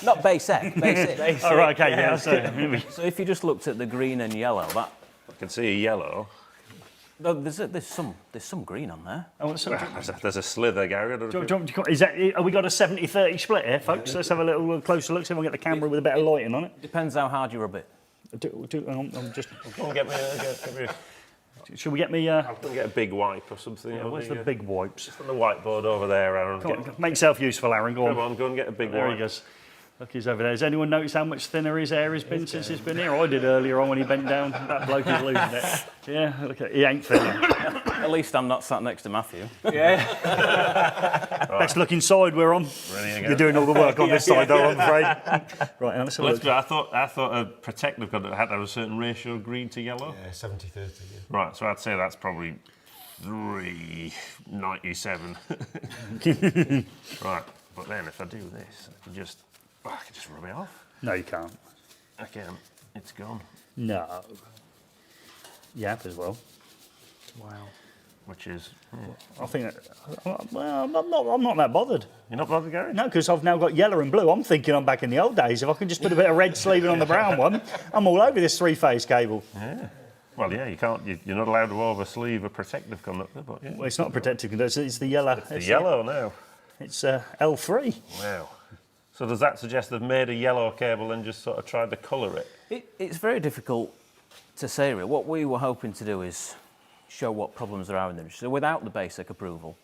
not basic, basic. Oh, right, okay, yeah. So if you just looked at the green and yellow, that I can see a yellow. no, there's some green on there. Oh, so, There's a slither, Gary. I don't know if you- is that, have we got a 70-30 split here, folks? Let's have a little closer look, see if we can get the camera with a bit of lighting on it. Depends how hard you rub it. I'm just... Go and get me Should we get me... I'll go and get a big wipe or something. Yeah, on where's the big wipes? on the whiteboard over there, Aaron. Come on, make yourself useful, Aaron. Go Come on. on, go and get a big There he wipe. goes. Look, he's over there. Has anyone noticed how much thinner his hair has been since he's been here? I did earlier on when he bent down. That bloke is losing it. Yeah, look at he ain't thinner. At least I'm not sat next to Matthew. Best looking side we're on. You're doing all the work on this side, though, I'm afraid. Right, now let's have a Let's look. go. I thought a protective conductor had to have a certain ratio, green to yellow. Yeah, 70-30. Yeah. Right, so I'd say that's probably 397. Right, but then if I do this, I can just rub it off. No, you can't. I can. It's gone. No. You have as well. Wow. Which is. I think. Well, I'm not that bothered. You're not bothered, Gary? No, because I've now got yellow and blue. I'm thinking I'm back in the old days. If I can just put a bit of red sleeving on the brown one, I'm all over this 3-phase cable. Yeah. Well, yeah, you can't. You're not allowed to oversleeve a protective conductor, but yeah. Well, it's not protective conductor. It's the yellow. The yellow now. It's L3. Wow. So does that suggest they've made a yellow cable and just sort of tried to colour it? It's very difficult to say, really. What we were hoping to do is show what problems there are in the industry. So without the BASEC approval,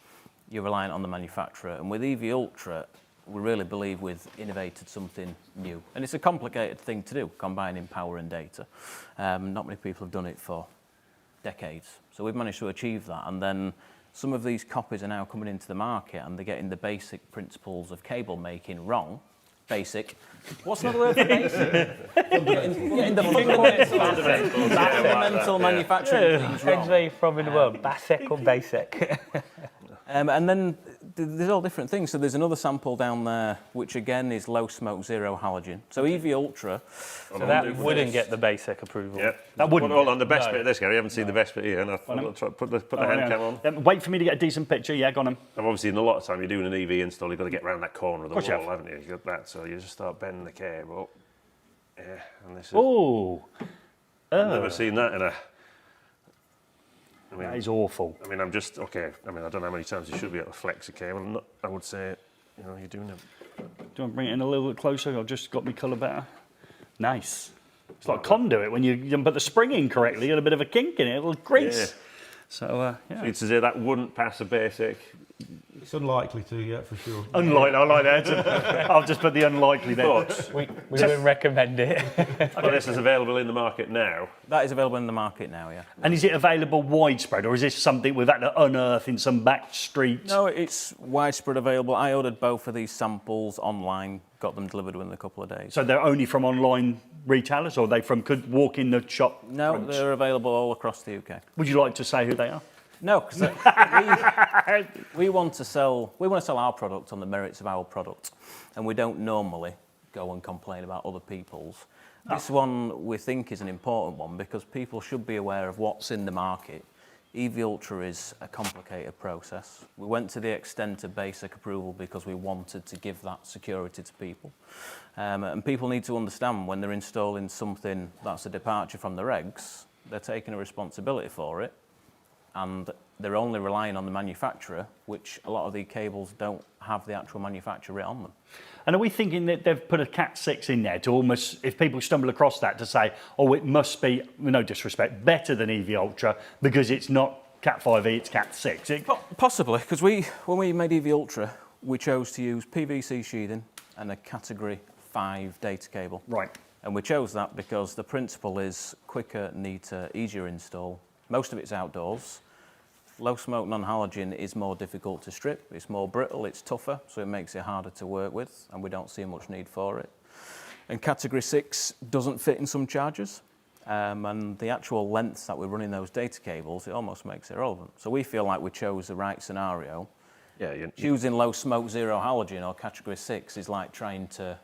you're reliant on the manufacturer. And with eFIXX, we really believe we've innovated something new. And it's a complicated thing to do, combining power and data. Not many people have done it for decades. So we've managed to achieve that. And then some of these copies are now coming into the market and they're getting the basic principles of cable making wrong. Basic. What's another word for basic? getting the fundamental manufacturing things wrong. Depends where you're from in the world, BASEC or BASEC. And then there's all different things. So there's another sample down there, which again is low smoke, zero halogen. So eFIXX. So that wouldn't get the BASEC approval. Yeah. That wouldn't. Hold on, the best bit of this, Gary. I haven't seen the best bit here. And I'll try to put the hand cam on. Wait for me to get a decent picture. Yeah, go on. And obviously, in a lot of time, you're doing an EV install, you've got to get round that corner of the course you wall, haven't you? You've got that, so you just start bending the cable. Yeah, and this is, Oh, I've never seen that in a. I mean, that is awful. I mean, I'm just okay. I mean, I don't know how many times you should be able to flex a cable. I'm not, I would say, you know, you're doing it. Do you want to bring it in a little bit closer? I've just got my colour better. Nice. It's like conduit when you don't put the spring in correctly. You got a bit of a kink in it, a little grease. Yeah. So yeah. So you'd say that wouldn't pass a basic. It's unlikely to, yeah, for sure. Unlikely, I like that. I'll just put the unlikely there. But We wouldn't recommend it. but this is available in the market now. That is available in the market now, yeah. And is it available widespread, or is this something we've had to unearth in some back streets? No, it's widespread available. I ordered both of these samples online, got them delivered within a couple of days. So they're only from online retailers, or they could walk in the shop? No, fronts? they're available all across the UK. Would you like to say who they are? No, because we want to sell our product on the merits of our product, and we don't normally go and complain about other people's. This one we think is an important one because people should be aware of what's in the market. eFIXX is a complicated process. We went to the extent of BASEC approval because we wanted to give that security to people. And people need to understand when they're installing something that's a departure from the regs, they're taking a responsibility for it, and they're only relying on the manufacturer, which a lot of the cables don't have the actual manufacturer writ on them. And are we thinking that they've put a Cat 6 in there to almost, if people stumble across that, to say, oh, it must be, with no disrespect, better than eFIXX because it's not Cat 5e, it's Cat 6? Possibly, because when we made eFIXX, we chose to use PVC sheathing and a Category 5 data cable. Right. And we chose that because the principle is quicker, neater, easier install. Most of it's outdoors. Low smoke non-halogen is more difficult to strip. It's more brittle, it's tougher, so it makes it harder to work with, and we don't see much need for it. And Category 6 doesn't fit in some chargers, and the actual lengths that we're running those data cables, it almost makes it irrelevant. So we feel like we chose the right scenario. Yeah, Choosing low smoke, zero halogen or Category 6 is like trying to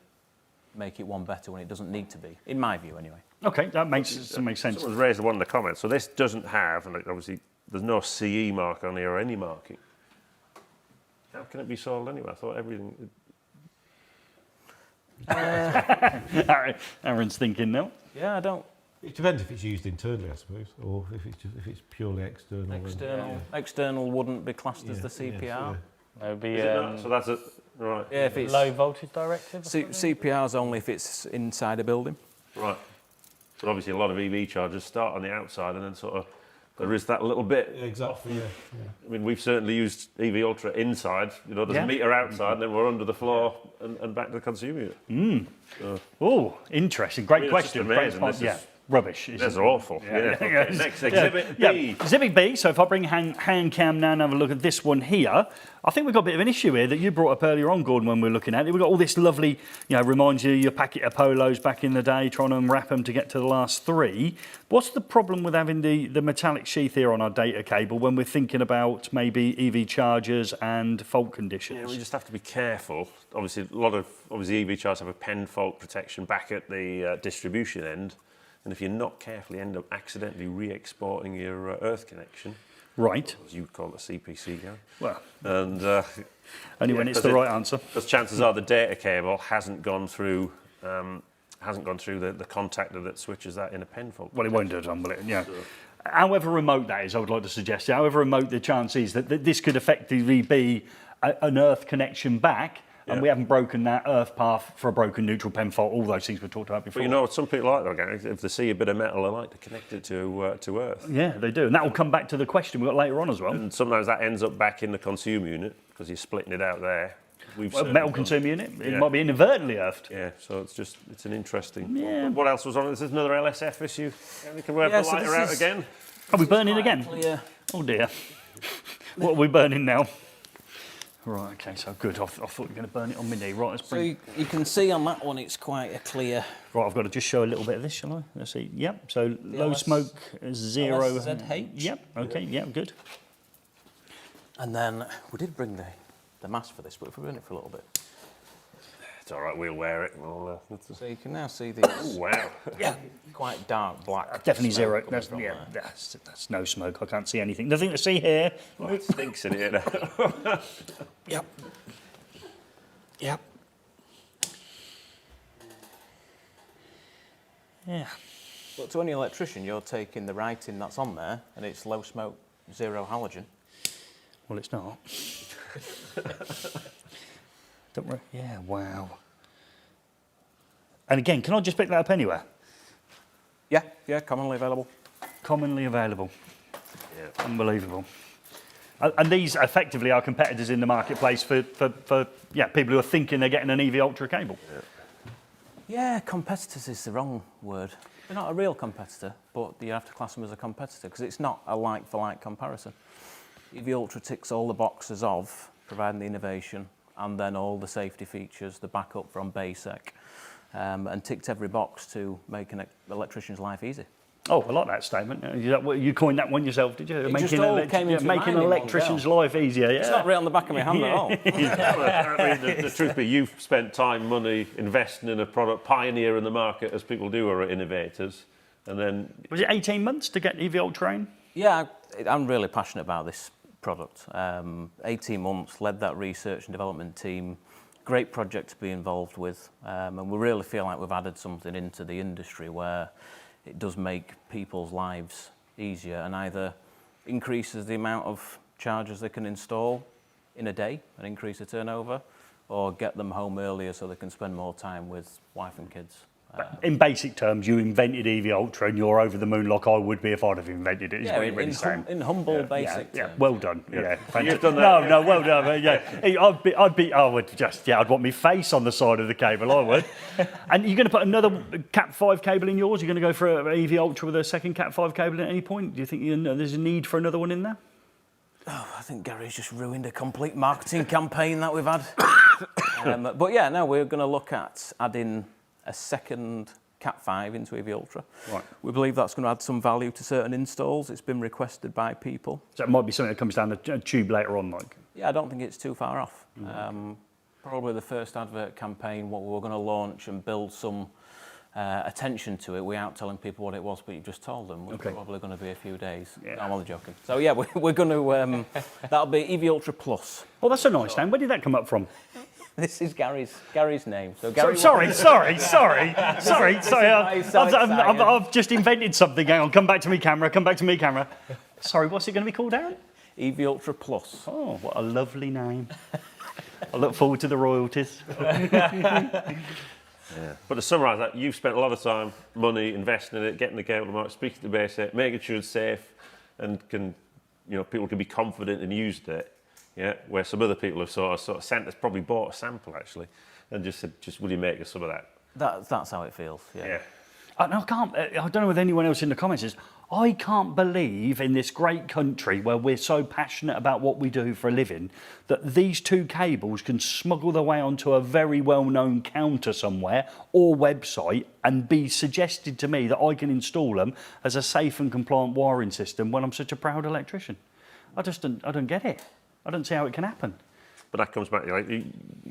make it one better when it doesn't need to be, in my view anyway. Okay, that makes sense. Someone's raised one in the comments. So this doesn't have, and obviously there's no CE mark on here or any marking. How can it be sold anyway? I thought everything. Aaron's thinking now. Yeah, I don't. It depends if it's used internally, I suppose, or if it's purely external. External wouldn't be classed as the CPR. Yeah. That would be So that's it, right? Yeah, if it's low voltage directive. CPR is only if it's inside a building. Right. But obviously, a lot of EV chargers start on the outside, and then sort of there is that little bit. Exactly. Yeah. I mean, we've certainly used eFIXX inside. You know, there's a meter outside, and then we're under the floor and back to the consumer unit. Oh, interesting. Great it's question. just amazing. Great This yeah. is- Rubbish. That's awful. Yeah. Okay, next exhibit B. Exhibit B. So if I bring hand cam now and have a look at this one here, I think we've got a bit of an issue here that you brought up earlier on, Gordon, when we were looking at it. We've got all this lovely, reminds you of your packet of polos back in the day, trying to unwrap them to get to the last three. What's the problem with having the metallic sheath here on our data cable when we're thinking about maybe EV chargers and fault conditions? Yeah, we just have to be careful. Obviously, EV chargers have a pen fault protection back at the distribution end. And if you're not careful, you end up accidentally re-exporting your earth connection. Right. As you call it, CPC, Gary. Well, And only when it's the right answer. Because chances are the data cable hasn't gone through the contactor that switches that in a pen fault. Well, it won't do it on, will it? Yeah. However remote that is, I would like to suggest, however remote the chance is that this could effectively be an earth connection back, and we haven't broken that earth path for a broken neutral pen fault, all those things we talked about before. But you know what some people like though, Gary? If they see a bit of metal, they like to connect it to earth. Yeah, they do. And that will come back to the question we've got later on as well. And sometimes that ends up back in the consumer unit because you're splitting it out there. Metal consumer unit, it might be inadvertently earthed. Yeah, so it's an interesting. Yeah. What else was on? This is another LSF issue. We can work the lighter out again. Are we burning again? Yeah. Oh dear. What are we burning now? Right, okay, so good. I thought you were going to burn it on my knee. Right, let's So bring... you can see on that one it's quite a clear. Right, I've got to just show a little bit of this, shall I? Let's see. Yep, so low smoke, zero. LSZH. Yep, okay, yeah, good. And then we did bring the mask for this, but if we burn it for a little bit. It's all right, we'll wear it. So you can now see these Oh, wow. Yeah, quite dark black. definitely smoke zero. coming That's, from there. that's no smoke. I can't see anything. Nothing to see here. Well, it stinks in here now. Yep. Yep. Yeah. But to any electrician, you're taking the writing that's on there, and it's low smoke, zero halogen. Well, it's not. Don't worry. Yeah, wow. And again, can I just pick that up anywhere? Yeah, commonly available. Commonly available. Yeah. Unbelievable. And these effectively are competitors in the marketplace for people who are thinking they're getting an EV Ultra cable. Yeah, competitors is the wrong word. They're not a real competitor, but you have to class them as a competitor because it's not a like-for-like comparison. EV Ultra ticks all the boxes of providing the innovation and then all the safety features, the backup from BASEC, and ticked every box to make an electrician's life easy. Oh, I like that statement. You coined that one yourself, did you? It just all came into making an electrician's life easier. Yeah. It's not right on the back of my hand at all. I mean, the truth be, you've spent time, money investing in a product, pioneer in the market, as people do are innovators, and then... Was it 18 months to get EV Ultra in? Yeah, I'm really passionate about this product. 18 months, led that research and development team. Great project to be involved with, and we really feel like we've added something into the industry where it does make people's lives easier and either increases the amount of chargers they can install in a day and increase the turnover, or get them home earlier so they can spend more time with wife and kids. In basic terms, you invented EV Ultra and you're over the moon like I would be if I'd have invented it. Yeah, in humble basic terms. Well done. Yeah. You've done that. No, well done. Yeah, I'd want my face on the side of the cable. I would. And you're going to put another Cat 5 cable in yours? You're going to go for an EV Ultra with a second Cat 5 cable at any point? Do you think there's a need for another one in there? Oh, I think Gary's just ruined a complete marketing campaign that we've had. But yeah, no, we're going to look at adding a second Cat 5 into EV Ultra. Right. We believe that's going to add some value to certain installs. It's been requested by people. So it might be something that comes down the tube later on, like? Yeah, I don't think it's too far off. Probably the first advert campaign, what we were going to launch and build some attention to it without telling people what it was, but you've just told them. We're probably going to be a few days. Yeah. No, I'm only joking. So yeah, we're going to, that'll be EV Ultra Plus. Oh, that's a nice name. Where did that come up from? This is Gary's name. So Gary. Sorry. I've just invented something. Hang on, come back to me, camera. Sorry, what's it going to be called, Aaron? EV Ultra Plus. Oh, what a lovely name. I look forward to the royalties. Yeah. But to summarise that, you've spent a lot of time, money, investing in it, getting the cable to market, speaking to BASEC, making sure it's safe, and people can be confident and used it. Yeah, where some other people have sort of sent us, probably bought a sample actually, and just said, will you make us some of that? That's how it feels. Yeah. I don't know with anyone else in the comments is, I can't believe in this great country where we're so passionate about what we do for a living that these two cables can smuggle their way onto a very well-known counter somewhere or website and be suggested to me that I can install them as a safe and compliant wiring system when I'm such a proud electrician. I don't get it. I don't see how it can happen. But that comes back,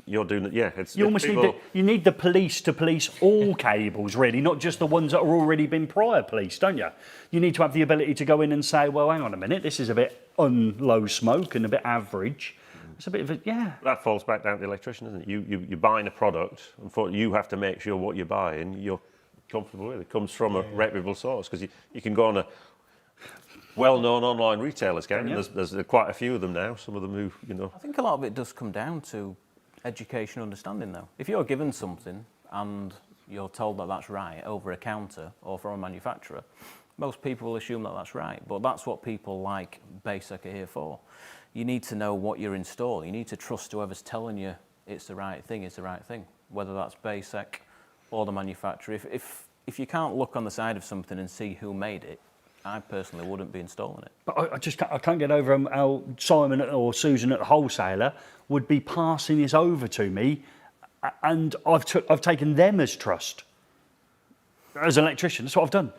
you're doing it, yeah. You almost need the police to police all cables, really, not just the ones that are already been prior policed, don't you? You need to have the ability to go in and say, well, hang on a minute, this is a bit low smoke and a bit average. It's a bit of a, yeah. That falls back down to the electrician, isn't it? You're buying a product, and you have to make sure what you're buying, you're comfortable with. It comes from a reputable source, because you can go on a well-known online retailers, Gary. Yeah. There's quite a few of them now. Some of them who, I think a lot of it does come down to education, understanding, though. If you're given something and you're told that that's right over a counter or from a manufacturer, most people will assume that that's right. But that's what people like BASEC are here for. You need to know what you're installing. You need to trust whoever's telling you it's the right thing, whether that's BASEC or the manufacturer. If you can't look on the side of something and see who made it, I personally wouldn't be installing it. But I can't get over how Simon or Susan at the wholesaler would be passing this over to me, and I've taken them as trust. As an electrician, that's what I've done.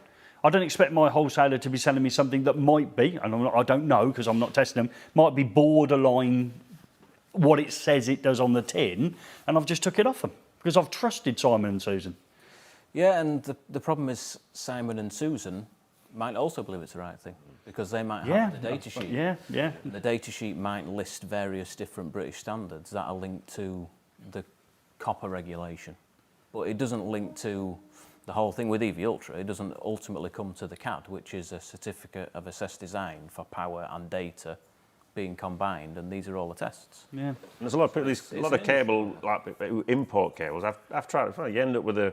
I don't expect my wholesaler to be selling me something that might be, and I don't know because I'm not testing them, might be borderline what it says it does on the tin, and I've just took it off them because I've trusted Simon and Susan. Yeah, and the problem is Simon and Susan might also believe it's the right thing because they might have the data sheet. Yeah. The data sheet might list various different British standards that are linked to the copper regulation, but it doesn't link to the whole thing with EV Ultra, it doesn't ultimately come to the CAD, which is a certificate of assessed design for power and data being combined, and these are all the tests. Yeah. And there's a lot of people, a lot of cable, like who import cables. I've tried it. You end up with an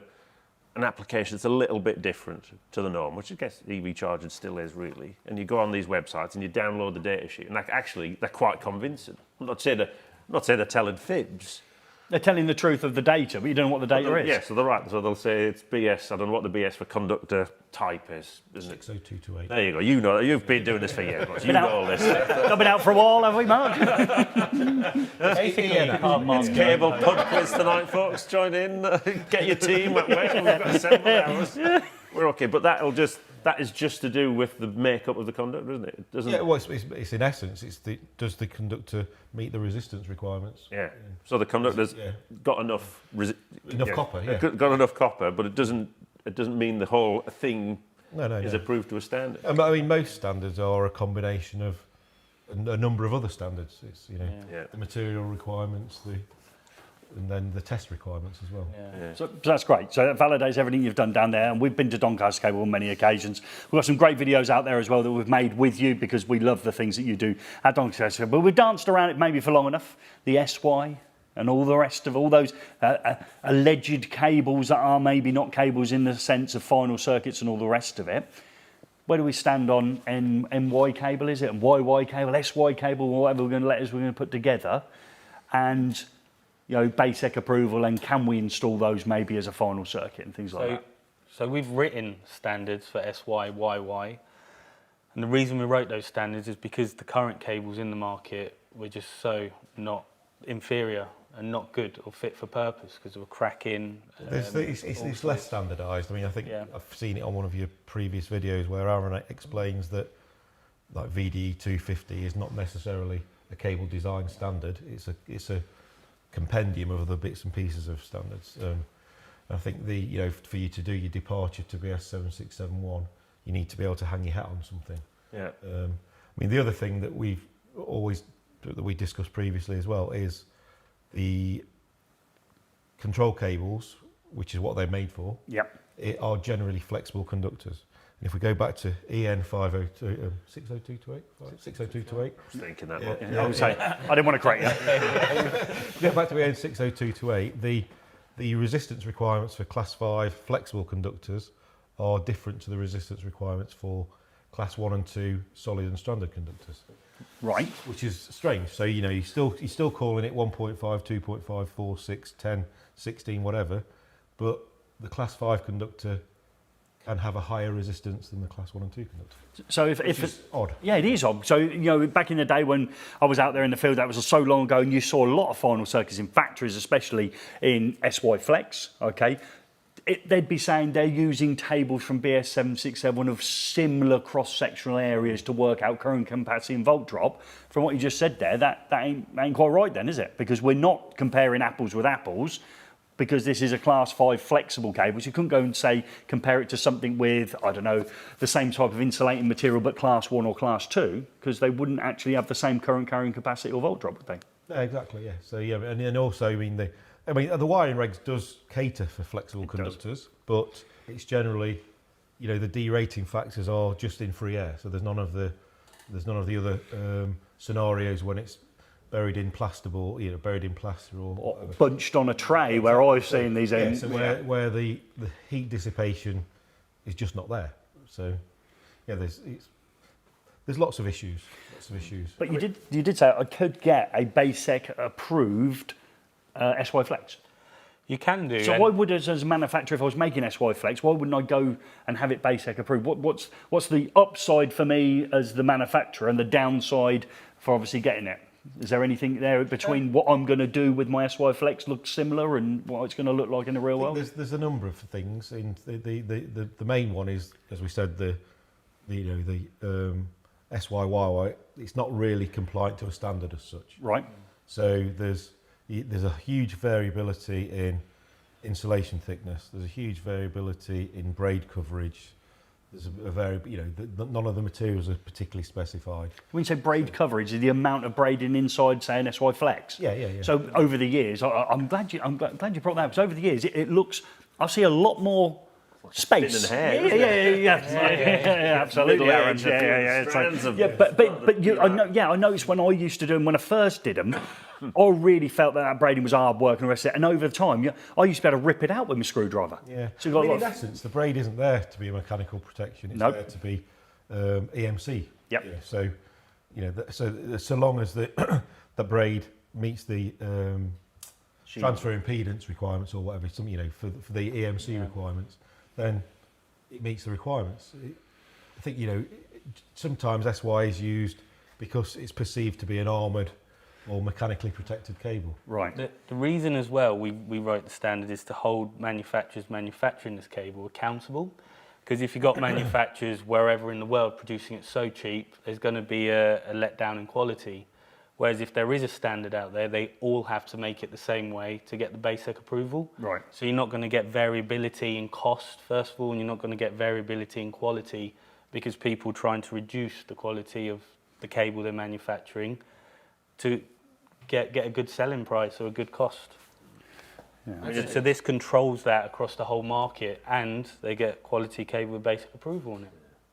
application that's a little bit different to the norm, which I guess EV charging still is really. And you go on these websites and you download the data sheet, and actually they're quite convincing. I'm not saying they're telling fibs. They're telling the truth of the data, but you don't know what the data is. Yeah, so they're right. So they'll say it's BS. I don't know what the BS for conductor type is, isn't it? 60228. There you go. You know, you've been doing this for years. You know all this. Not been out for a while, have we, Mark? It's cable pub quiz tonight, folks. Join in. Get your team at work. We've got 7 hours. We're okay, but that is just to do with the makeup of the conductor, isn't it? It doesn't. Yeah, well, it's in essence, does the conductor meet the resistance requirements? Yeah. So the conductor's got enough copper. Yeah. Got enough copper, but it doesn't mean the whole thing is No. approved to a standard. I mean, most standards are a combination of a number of other standards. It's the material requirements, and then the test requirements as well. Yeah. So that's great. So that validates everything you've done down there. And we've been to Doncaster Cable on many occasions. We've got some great videos out there as well that we've made with you because we love the things that you do at Doncaster Cable. But we've danced around it maybe for long enough. The SY and all the rest of all those alleged cables that are maybe not cables in the sense of final circuits and all the rest of it. Where do we stand on NY cable, is it? And YY cable, SY cable, whatever we're going to put together. And BASEC approval, and can we install those maybe as a final circuit and things like that? So we've written standards for SY, YY, and the reason we wrote those standards is because the current cables in the market were just so not inferior and not good or fit for purpose because they were cracking. It's less standardised. I mean, I think I've seen it on one of your previous videos where Aaron explains that like VDE 250 is not necessarily a cable design standard. It's a compendium of other bits and pieces of standards. I think for you to do your departure to BS 7671, you need to be able to hang your hat on something. Yeah. I mean, the other thing that we discussed previously as well is the control cables, which is what they're made for. Yep. Are generally flexible conductors. And if we go back to EN 502, 60228, 60228. I was thinking that. I didn't want to correct you. Get back to EN 60228. The resistance requirements for Class 5 flexible conductors are different to the resistance requirements for Class 1 and 2 solid and stranded conductors. Right. Which is strange. So you're still calling it 1.5, 2.5, 4, 6, 10, 16, whatever, but the Class 5 conductor and have a higher resistance than the Class 1 and 2 conductor. So if it's odd. Yeah, it is odd. So, back in the day when I was out there in the field, that was so long ago, and you saw a lot of final circuits in factories, especially in eFIXX, okay? They'd be saying they're using tables from BS 767 of similar cross-sectional areas to work out current capacity and volt drop. From what you just said there, that ain't quite right then, is it? Because we're not comparing apples with apples, because this is a Class 5 flexible cable. So you couldn't go and say, compare it to something with, I don't know, the same type of insulating material, but Class 1 or Class 2, because they wouldn't actually have the same current carrying capacity or volt drop, would they? Yeah, exactly, yeah. So, and also, the wiring regs does cater for flexible conductors, but it's generally, the derating factors are just in free air. So there's none of the other scenarios when it's buried in plaster or bunched on a tray, where I've seen these. Where the heat dissipation is just not there. So there's lots of issues. But you did say I could get a BASEC approved SYFlex. You can do. So why would, as a manufacturer, if I was making SYFlex, why wouldn't I go and have it BASEC approved? What's the upside for me as the manufacturer and the downside for obviously getting it? Is there anything there between what I'm going to do with my SYFlex looks similar and what it's going to look like in the real world? There's a number of things. The main one is, as we said, the SYYY. It's not really compliant to a standard as such. Right. So there's a huge variability in insulation thickness. There's a huge variability in braid coverage. There's none of the materials are particularly specified. When you say braid coverage, is the amount of braiding inside, say, an SYFlex? Yeah. So over the years, I'm glad you brought that up, because over the years, it looks, I see a lot more Space. Spinning hair, Yeah, absolutely. Middle Aaron. age, Yeah. It's like, strands of- but you, I noticed when I used to do them, when I first did them, I really felt that braiding was hard work and the rest of it. And over time, I used to be able to rip it out with my screwdriver. Yeah. So you got I mean, a in lot of, essence, the braid isn't there to be a mechanical protection. It's Nope. there to be EMC. Yep. You know, so, so long as the the braid meets the transfer impedance requirements or whatever, some for the EMC requirements, then it meets the requirements. I think sometimes SY is used because it's perceived to be an armoured or mechanically protected cable. right. The reason as well we write the standard is to hold manufacturers manufacturing this cable accountable. Because if you've got manufacturers wherever in the world producing it so cheap, there's going to be a letdown in quality. Whereas if there is a standard out there, they all have to make it the same way to get the BASEC approval. Right. So you're not going to get variability in cost, first of all, and you're not going to get variability in quality because people trying to reduce the quality of the cable they're manufacturing to get a good selling price or a good cost. So this controls that across the whole market, and they get quality cable with BASEC approval on it.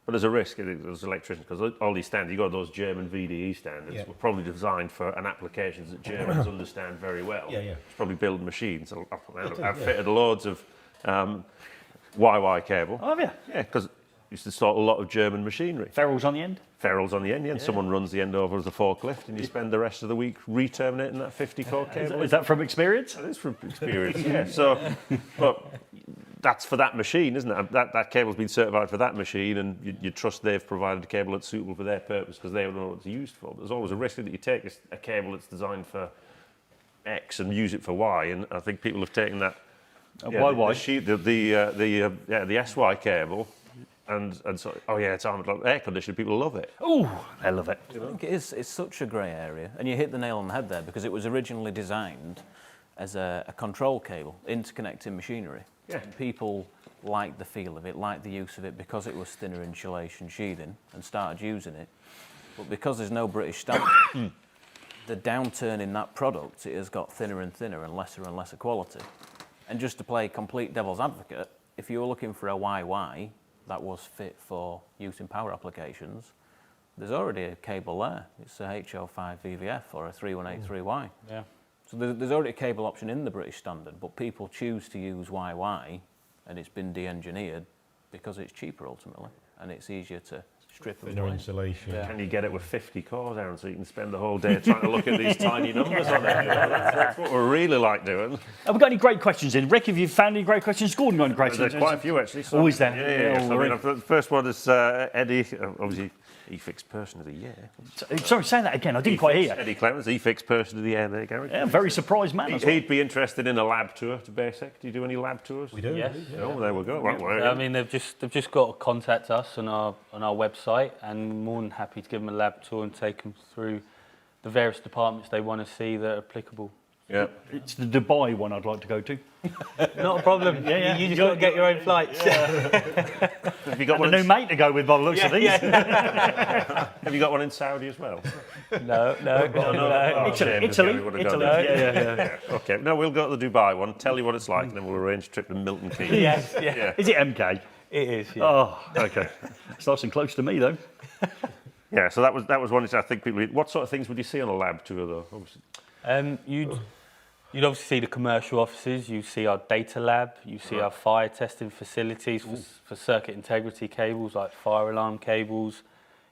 But there's a risk as electricians, because all these standards, you've got those German VDE standards, Yeah. were probably designed for an applications that Germans understand very well. Yeah. It's probably building machines. I've fitted loads of YY cable. Oh, yeah. Yeah, because used to install a lot of German machinery. Ferrules on the end. Ferrules on the end, and someone runs the end over as a forklift, and you spend the rest of the week re-terminating that 50-core cable. Is that from experience? That is from experience, yeah. So, but that's for that machine, isn't it? That cable's been certified for that machine, and you trust they've provided a cable that's suitable for their purpose because they know what it's used for. But there's always a risk that you take a cable that's designed for X and use it for Y, and I think people have taken that the SY cable. And so, it's armoured like air conditioning. People love it. Oh, I love it. I think it's such a grey area, and you hit the nail on the head there because it was originally designed as a control cable, interconnecting machinery. Yeah. And people liked the feel of it, liked the use of it because it was thinner insulation sheathing and started using it. But because there's no British standard, the downturn in that product, it has got thinner and thinner and lesser quality. And just to play complete devil's advocate, if you were looking for a YY that was fit for use in power applications, there's already a cable there. It's a HO5 VVF or a 3183Y. Yeah. So there's already a cable option in the British standard, but people choose to use YY, and it's been de-engineered because it's cheaper ultimately, and it's easier to strip and Thinner plane. insulation. Yeah. Can you get it with 50 cores, Aaron, so you can spend the whole day trying to look at these tiny numbers on it? That's what we really like doing. Have we got any great questions in? Rick, have you found any great questions? Gordon, got any great questions? There's quite a few, actually. So, Always there. Yeah. So, I mean, the first one is Eddie, obviously, eFIXX Person of the Year. Sorry, say that again. I didn't quite hear. Eddie Clemens, eFIXX Person of the Year there, Gary. Yeah, very surprised man. as well. He'd be interested in a lab tour to BASEC. Do you do any lab tours? We do. Yes. Oh, there we go. I mean, they've just got to contact us on our website, and we're more than happy to give them a lab tour and take them through the various departments they want to see that are applicable. Yeah. It's the Dubai one I'd like to go to. Not a problem. Yeah. You just got to get your own flights. Have you got And a one? new mate to go with by the looks of these. Have you got one in Saudi as well? No. Oh, shame, Italy. Gary would have gone Italy. there. Yeah. Okay. No, we'll go to the Dubai one. Tell you what it's like, and then we'll arrange a trip to Milton Keynes. Yes, Yeah. Is it MK? it is. Yeah. Oh, okay. It's nice and close to me though. Yeah. So that was one. I think people. What sort of things would you see on a lab tour, though? Obviously. You'd obviously see the commercial offices, you see our data lab, you see our fire testing facilities for circuit integrity cables like fire alarm cables,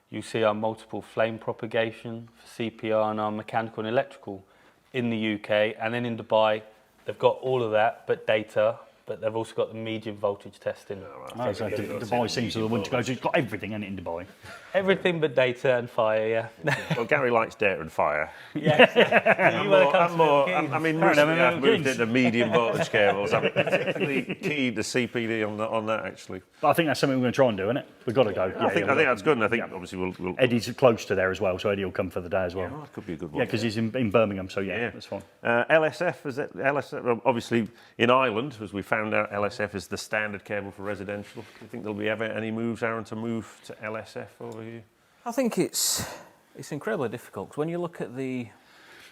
you see our multiple flame propagation for CPR and our mechanical and electrical in the UK, and then in Dubai they've got all of that but data, but they've also got the medium voltage testing. Oh, so Dubai seems to be the one to go to. It's got everything in it in Dubai. Everything but data and fire, yeah. Well, Gary likes data and fire. You want to come to Milton Keynes? I mean, Fair enough, recently I've moved Keynes. into medium voltage cables. I'm particularly keen to CPD on that actually. But I think that's something we're going to try and do, isn't it? We've got to go. I think that's good, and I think obviously we'll Eddie's close to there as well, so Eddie will come for the day as well. oh, that could be a good one. Yeah, because he's in Birmingham, so yeah, that's fine. LSF is it? LSF well, obviously in Ireland, as we found out, LSF is the standard cable for residential. Do you think there'll be ever any moves, Aaron, to move to LSF over here? I think it's incredibly difficult because when you look at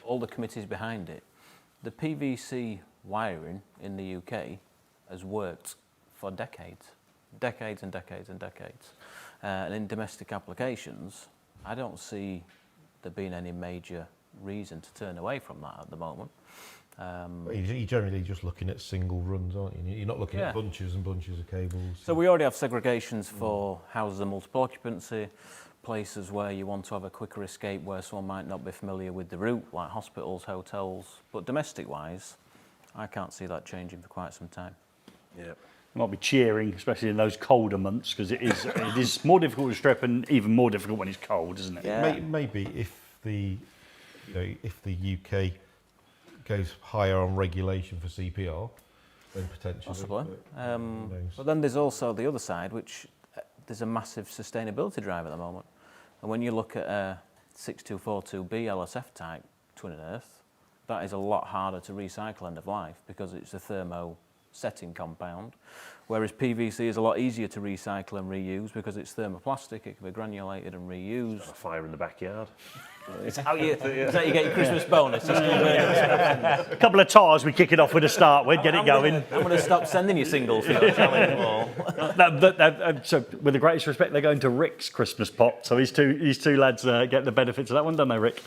all the committees behind it, the PVC wiring in the UK has worked for decades. decades and decades and decades. And in domestic applications, I don't see there being any major reason to turn away from that at the moment. You're generally just looking at single runs, aren't you? You're not looking at bunches and bunches of cables. So we already have segregations for houses of multiple occupancy, places where you want to have a quicker escape where someone might not be familiar with the route, like hospitals, hotels. But domestic-wise, I can't see that changing for quite some time. Yeah. You might be cheering, especially in those colder months, because it is more difficult to strip and even more difficult when it's cold, isn't it? Yeah. Maybe if the UK goes higher on regulation for CPR, then potentially. Possibly. But then there's also the other side, which there's a massive sustainability drive at the moment. And when you look at a 6242B LSF type twin and earth, that is a lot harder to recycle end of life because it's a thermo setting compound, whereas PVC is a lot easier to recycle and reuse because it's thermoplastic, it can be granulated and reused. A fire in the backyard. Is that how you get your Christmas bonus? A couple of tires, we kick it off with a start with, get it going. I'm going to stop sending you singles for So, with the greatest respect, they're going to Rick's Christmas pot. So these two lads get the benefits of that one, don't they, Rick?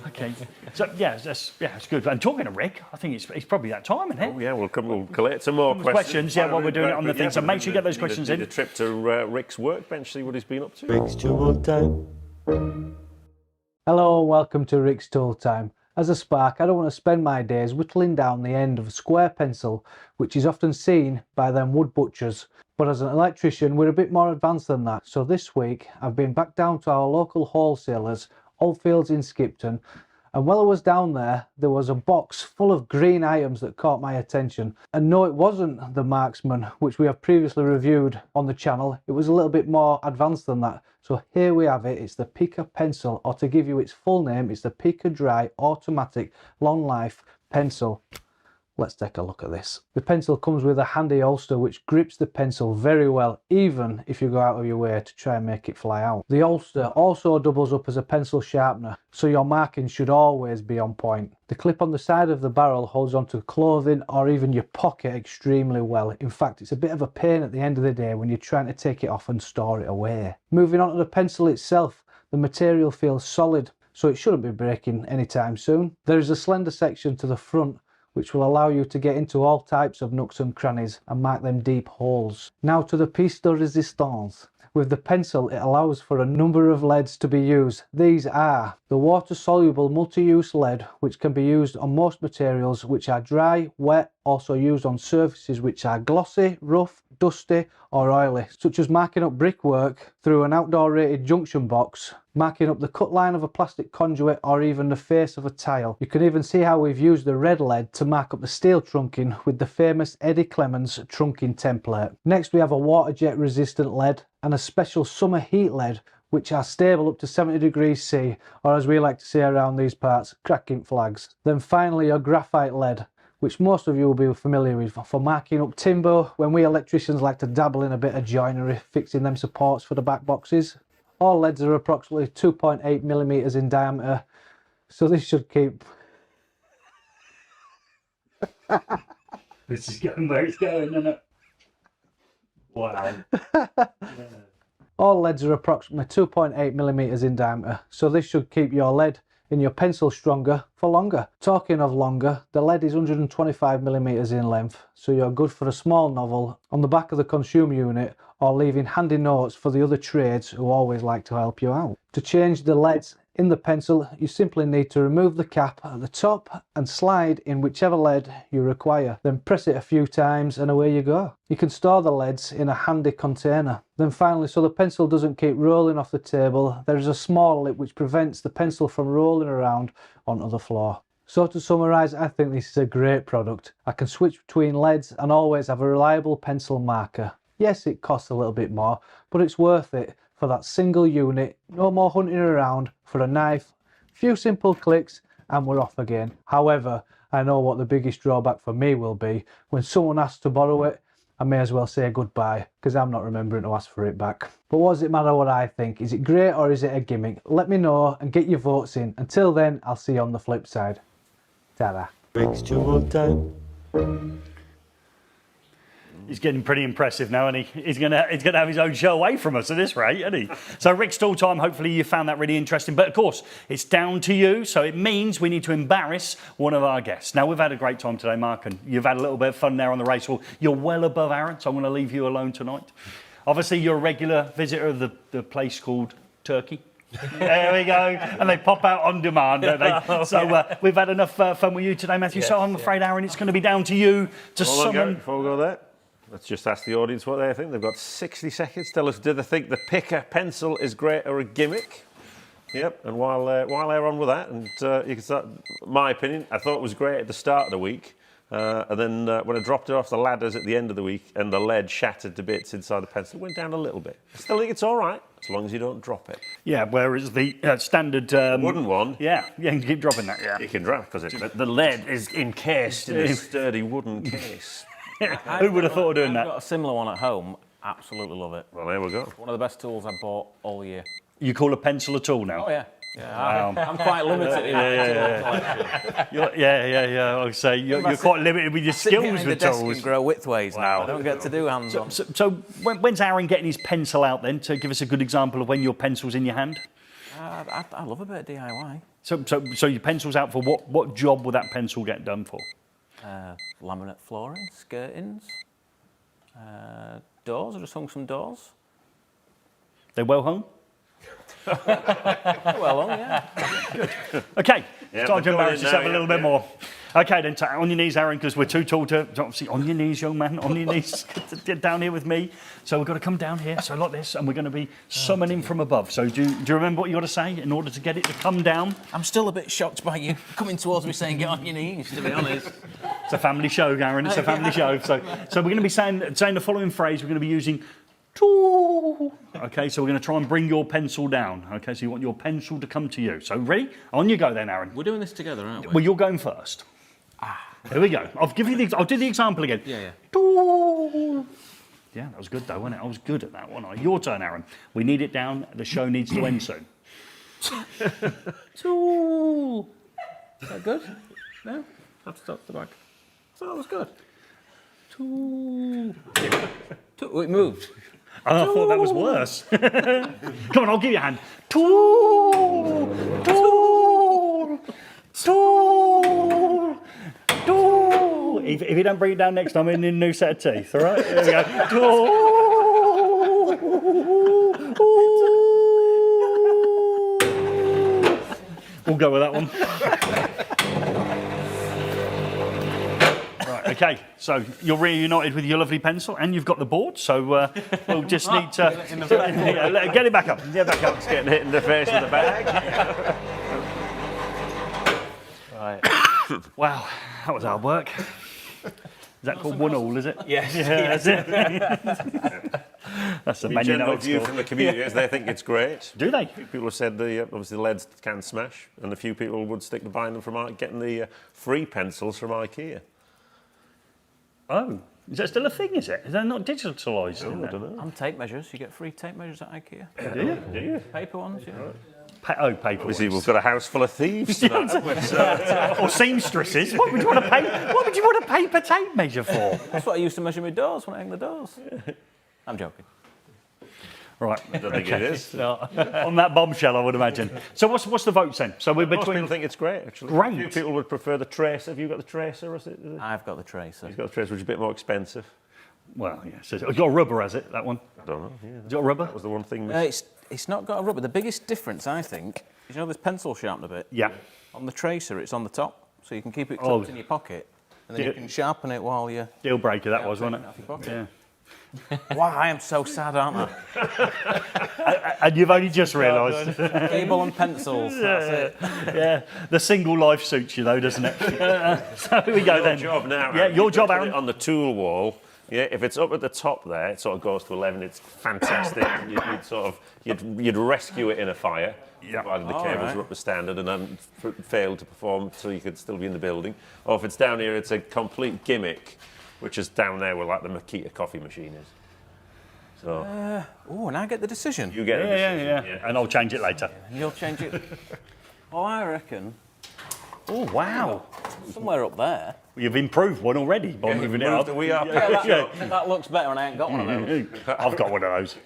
Okay. So it's good. And talking to Rick, I think it's probably that time, isn't it? Oh, yeah, we'll collect some more questions. Yeah, while we're doing it on the thing. So make sure you get those questions in. A trip to Rick's workbench, see what he's been up to. Rick's Tool Time. Hello and welcome to Rick's Tool Time. As a spark, I don't want to spend my days whittling down the end of a square pencil, which is often seen by them wood butchers. But as an electrician, we're a bit more advanced than that. So this week, I've been back down to our local wholesalers, Oldfields in Skipton, and while I was down there, there was a box full of green items that caught my attention. And no, it wasn't the Marksman, which we have previously reviewed on the channel. It was a little bit more advanced than that. So here we have it. It's the Pika pencil, or to give you its full name, it's the Pika Dry Automatic Long Life Pencil. Let's take a look at this. The pencil comes with a handy holster which grips the pencil very well, even if you go out of your way to try and make it fly out. The holster also doubles up as a pencil sharpener, so your marking should always be on point. The clip on the side of the barrel holds onto clothing or even your pocket extremely well. In fact, it's a bit of a pain at the end of the day when you're trying to take it off and store it away. Moving on to the pencil itself, the material feels solid, so it shouldn't be breaking anytime soon. There is a slender section to the front which will allow you to get into all types of nooks and crannies and mark them deep holes. Now to the piece de resistance. With the pencil, it allows for a number of leads to be used. These are the water-soluble multi-use lead, which can be used on most materials which are dry, wet, also used on surfaces which are glossy, rough, dusty or oily, such as marking up brickwork through an outdoor rated junction box, marking up the cut line of a plastic conduit or even the face of a tile. You can even see how we've used the red lead to mark up the steel trunking with the famous Eddie Clemens trunking template. Next we have a water jet resistant lead and a special summer heat lead which are stable up to 70 degrees C, or as we like to say around these parts, cracking flags. Then finally your graphite lead, which most of you will be familiar with for marking up timber when we electricians like to dabble in a bit of joinery, fixing them supports for the back boxes. All leads are approximately 2.8 millimeters in diameter, so this should keep... This is going where it's going, isn't it? Wow. All leads are approximately 2.8 millimeters in diameter, so this should keep your lead in your pencil stronger for longer. Talking of longer, the lead is 125 millimeters in length, so you're good for a small novel on the back of the consumer unit or leaving handy notes for the other trades who always like to help you out. To change the leads in the pencil, you simply need to remove the cap at the top and slide in whichever lead you require. Then press it a few times and away you go. You can store the leads in a handy container. Then finally, so the pencil doesn't keep rolling off the table, there is a small lip which prevents the pencil from rolling around onto the floor. So to summarise, I think this is a great product. I can switch between leads and always have a reliable pencil marker. Yes, it costs a little bit more, but it's worth it for that single unit. No more hunting around for a knife, few simple clicks and we're off again. However, I know what the biggest drawback for me will be. When someone asks to borrow it, I may as well say goodbye because I'm not remembering to ask for it back. But what does it matter what I think? Is it great or is it a gimmick? Let me know and get your votes in. Until then, I'll see you on the flip side. Ta-da. Rick's Tool Time. He's getting pretty impressive now, and he's gonna have his own show away from us at this rate, isn't he? So Rick Stall time. Hopefully you found that really interesting. But of course, it's down to you. So it means we need to embarrass one of our guests. Now we've had a great time today, Mark, and you've had a little bit of fun there on the race hall. You're well above Aaron, so I'm going to leave you alone tonight. Obviously, you're a regular visitor of the place called Turkey. There we go. And they pop out on demand, don't they? So we've had enough fun with you today, Matthew. So I'm afraid, Aaron, it's going to be down to you to summon. Before we go there, let's just ask the audience what they think. They've got 60 seconds. Tell us, do they think the Pika pencil is great or a gimmick? Yep. And while they're on with that, and you can start. My opinion, I thought it was great at the start of the week. And then when I dropped it off the ladders at the end of the week and the lead shattered to bits inside the pencil, it went down a little bit. I still think it's all right, as long as you don't drop it. Yeah, whereas the standard... wooden one... Yeah, you can keep dropping that, yeah. You can drop, because the lead is encased in a sturdy wooden case. Who would have thought of doing I've that? got a similar one at home. Absolutely love it. Well, there we go. One of the best tools I bought all year. You call a pencil a tool now? Oh, yeah. Yeah, I'm quite limited in my tool collection. Yeah. I'll say you're quite limited with your skills Sit behind with the desk tools. and grow widthways now. Wow. I don't get to do hands-on. So when's Aaron getting his pencil out then to give us a good example of when your pencil's in your hand? I love a bit of DIY. So your pencil's out for what job will that pencil get done for? Laminate flooring, skirtings, doors. I just hung some doors. They well hung? Well hung, yeah. Okay, Yeah, time to we're embarrass going yourself now, a little bit more. Okay, then on your knees, Aaron, because we're too tall to... Obviously, on your knees, young man, on your knees. Get down here with me. So we've got to come down here, so like this, and we're going to be summoning from above. So do you remember what you got to say in order to get it to come down? I'm still a bit shocked by you coming towards me saying get on your knees, to be honest. It's a family show, Aaron. It's a family show. So we're going to be saying the following phrase. We're going to be using... Okay, so we're going to try and bring your pencil down. Okay, so you want your pencil to come to you. So ready? On you go then, Aaron. We're doing this together, aren't we? Well, you're going first. Here we go. I'll do the example again. Yeah. Yeah, that was good though, wasn't it? I was good at that, wasn't I? Your turn, Aaron. We need it down. The show needs to end soon. Tool. Is that good? No? Have to start at the back. So that was good. Tool. Oh, it moved. I thought that was worse. Come on, I'll give you a hand. Tool. If you don't bring it down next time, I need a new set of teeth, all right? There we go. We'll go with that one. Right, okay, so you're reunited with your lovely pencil and you've got the board, so we'll just need to... get it back up. Get it back up. It's getting hit in the face with the bag. Right. Wow, that was hard work. Is that called 1-1, is it? Yes. Yeah, that's it. That's the Man General United view score. from the community is they think it's great. Do they? People have said obviously the leads can smash, and a few people would stick to buying them from getting the free pencils from IKEA. Oh, is that still a thing, is it? Is that not digitalised? I don't know. And tape measures. You get free tape measures at IKEA. Do you? Do you? Paper ones, yeah. Paper Obviously, ones. we've got a house full of thieves tonight. haven't we? Or seamstresses. What would you want a paper tape measure for? That's what I used to measure my doors when I hang the doors. I'm joking. Right. I don't think it is. On that bombshell, I would imagine. So what's the votes then? So we're Most between... people think it's great, actually. Great. A few people would prefer the tracer. Have you got the tracer? Or is it? I've got the tracer. He's got the tracer, which is a bit more expensive. Well, yeah. So it's got a rubber, has it, that one? I don't know. Yeah, Has it got a rubber? that was the one thing. It's not got a rubber. The biggest difference, I think, is this pencil sharpener bit? Yeah. On the tracer, it's on the top, so you can keep it Oh. tucked in your pocket, and then you can sharpen it while you're... Deal breaker that was, taking wasn't it off your it? pocket. Yeah. Wow, I am so sad, aren't I? And you've only just realised. Cable and pencils, that's it. Yeah. The single life suits you though, doesn't it? So here we go then. Your job now. Yeah, Aaron. your You've job, got to put Aaron. it on the tool wall. Yeah, if it's up at the top there, it sort of goes to 11. It's fantastic. You'd rescue it in a fire, Yeah. provided the All cables right. were up to standard and then failed to perform, so you could still be in the building. Or if it's down here, it's a complete gimmick, which is down there where like the Makita coffee machine is. So Oh, and I get the decision. you get a decision. Yeah. And I'll change it later. You'll change it. Oh, I reckon. Oh, wow. Somewhere up there. You've improved one already by moving it up. We are. That looks better and I ain't got one of those. I've got one of those.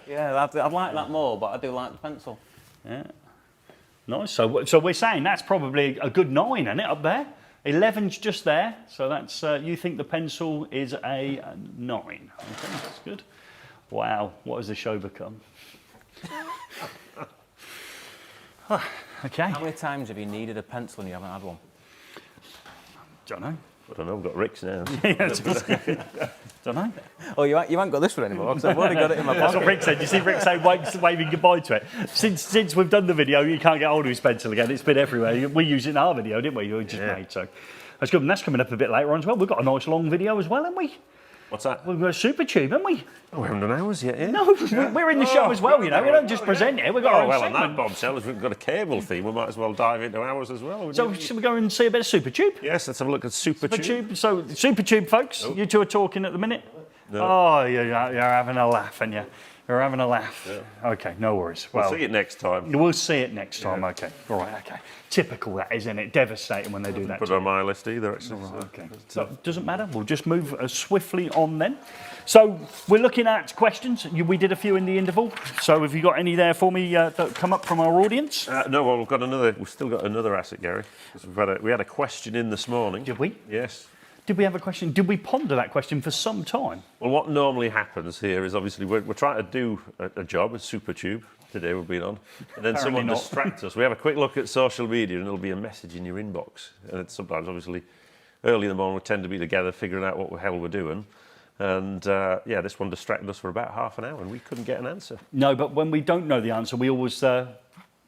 Yeah, I'd like that more, but I do like the pencil. Yeah. Nice. So we're saying that's probably a good 9, isn't it, up there? 11's just there. So that's you think the pencil is a 9. Okay, that's good. Wow, what has the show become? Okay. How many times have you needed a pencil and you haven't had one? Don't know. I don't know, I've got Rick's now. Don't know. Oh, you haven't got this one anymore, because I've already got it in my That's pocket. what Rick said. You see Rick saying waving goodbye to it. Since we've done the video, you can't get hold of his pencil again. It's been everywhere. We used it in our video, didn't we? We just made, so that's good. And that's coming up a bit later on as well. We've got a nice long video as well, haven't we? What's that? We've got a super tube, haven't we? Oh, we haven't done ours yet, yeah? No, we're in the show as well, you know. We don't just present it. We've got our own on segment. that bombshell, if we've got a cable theme, we might as well dive into ours as well. So should we go and see a bit of super tube? Yes, let's have a look at Super Tube. So super tube, folks. You two are talking at the minute. No. Oh, you're having a laugh, and you're having a laugh. Yeah. Okay, no worries. We'll see it next time. We'll see it next time. Yeah. Okay. All right. Okay. Typical, that isn't it? Devastating when they do that. Put it on my list either. Actually. Right, okay. So it doesn't matter. We'll just move swiftly on then. So we're looking at questions. We did a few in the interval. So have you got any there for me that come up from our audience? No, well, we've got another. We've still got another asset, Gary. We had a question in this morning. Did we? Yes. Did we have a question? Did we ponder that question for some time? Well, what normally happens here is obviously we're trying to do a job, a super tube. Today we've been on, and then someone distracts us. We have a quick look at social media, and there'll be a message in your inbox. And it's sometimes, obviously, early in the morning we tend to be together figuring out what the hell we're doing. And this one distracted us for about half an hour, and we couldn't get an answer. No, but when we don't know the answer, we always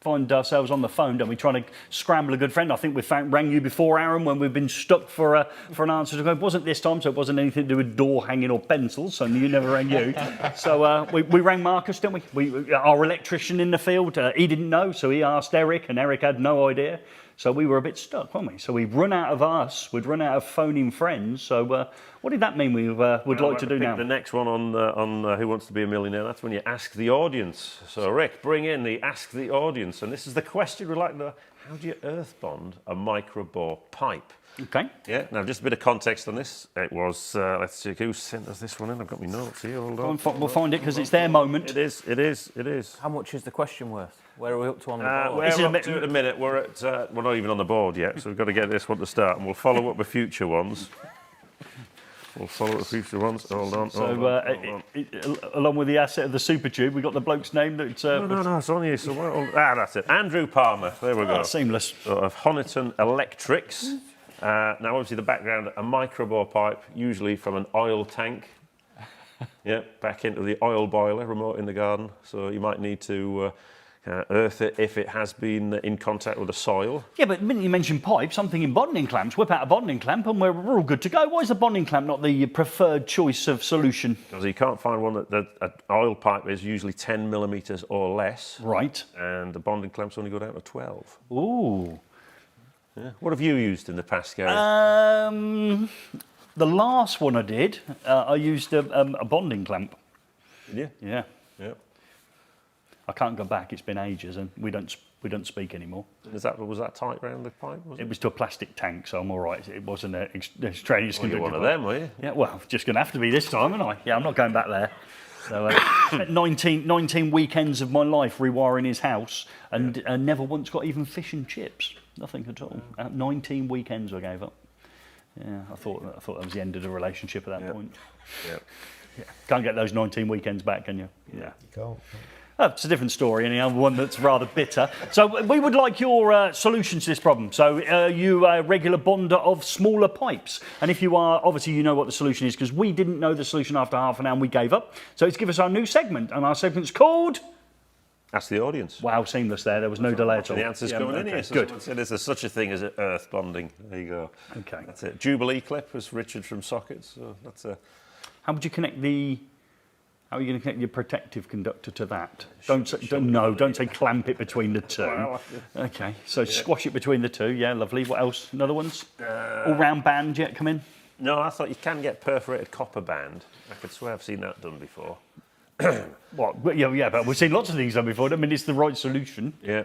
find ourselves on the phone, don't we, trying to scramble a good friend. I think we rang you before, Aaron, when we've been stuck for an answer. It wasn't this time, so it wasn't anything to do with door hanging or pencils, so you never rang you. So we rang Marcus, didn't we? Our electrician in the field, he didn't know, so he asked Eric, and Eric had no idea. So we were a bit stuck, weren't we? So we'd run out of phoning friends. So what did that mean we would like to do now? The next one on Who Wants to Be a Millionaire, that's when you ask the audience. So Rick, bring in the Ask the Audience. And this is the question we'd like to know. How do you earth bond a micro-bore pipe? Okay. Yeah, now just a bit of context on this. It was, let's see, who sent us this one in? I've got my notes here, hold on. We'll find it because it's their moment. It is. How much is the question worth? Where are we up to on the board? Where we're up to at the minute, we're not even on the board yet, so we've got to get this one to start, and we'll follow up with future ones. Hold on. Along with the asset of the super tube, we got the bloke's name that. No, it's on here somewhere. That's it. Andrew Palmer. There we go. Seamless. Of Honiton Electrics. Now, obviously, the background: a micro-bore pipe, usually from an oil tank. Yeah, back into the oil boiler remote in the garden. So you might need to earth it if it has been in contact with the soil. Yeah, but the minute you mention pipes, I'm thinking bonding clamps. Whip out a bonding clamp and we're all good to go. Why is the bonding clamp not the preferred choice of solution? Because you can't find one that an oil pipe is usually 10 millimetres or less. Right. And the bonding clamps only go down to 12. Ooh. Yeah. What have you used in the past, Gary? The last one I did, I used a bonding clamp. Did you? Yeah. Yeah. I can't go back. It's been ages, and we don't speak anymore. Was that tight round the pipe? It was to a plastic tank, so I'm all right. It wasn't a strange. You're one of them, were you? Yeah. Well, just going to have to be this time, aren't I? Yeah, I'm not going back there. So, spent 19 weekends of my life rewiring his house, and never once got even fish and chips. Nothing at all. 19 weekends I gave up. Yeah, I thought that was the end of the relationship at that point. Yeah. Yeah. Can't get those 19 weekends back, can you? Yeah. You can't. Oh, it's a different story, anyhow, one that's rather bitter. So we would like your solution to this problem. So you are a regular bonder of smaller pipes. And if you are, obviously you know what the solution is, because we didn't know the solution after half an hour and we gave up. So it's give us our new segment, and our segment's called... Ask the audience. Wow, seamless there. There was no delay at all. The answer's coming in here. So good. Said, is there such a thing as earth bonding? There you go. Okay. That's it. Jubilee clip was Richard from Sockets. So that's a... How would you connect the... How are you going to connect your protective conductor to that? Don't say clamp it between the two. Okay, so squash it between the two. Yeah, lovely. What else? Another ones? All-round band yet come in? No, I thought you can get perforated copper band. I could swear I've seen that done before. What? Yeah, but we've seen lots of things done before. I mean, it's the right solution. Yeah.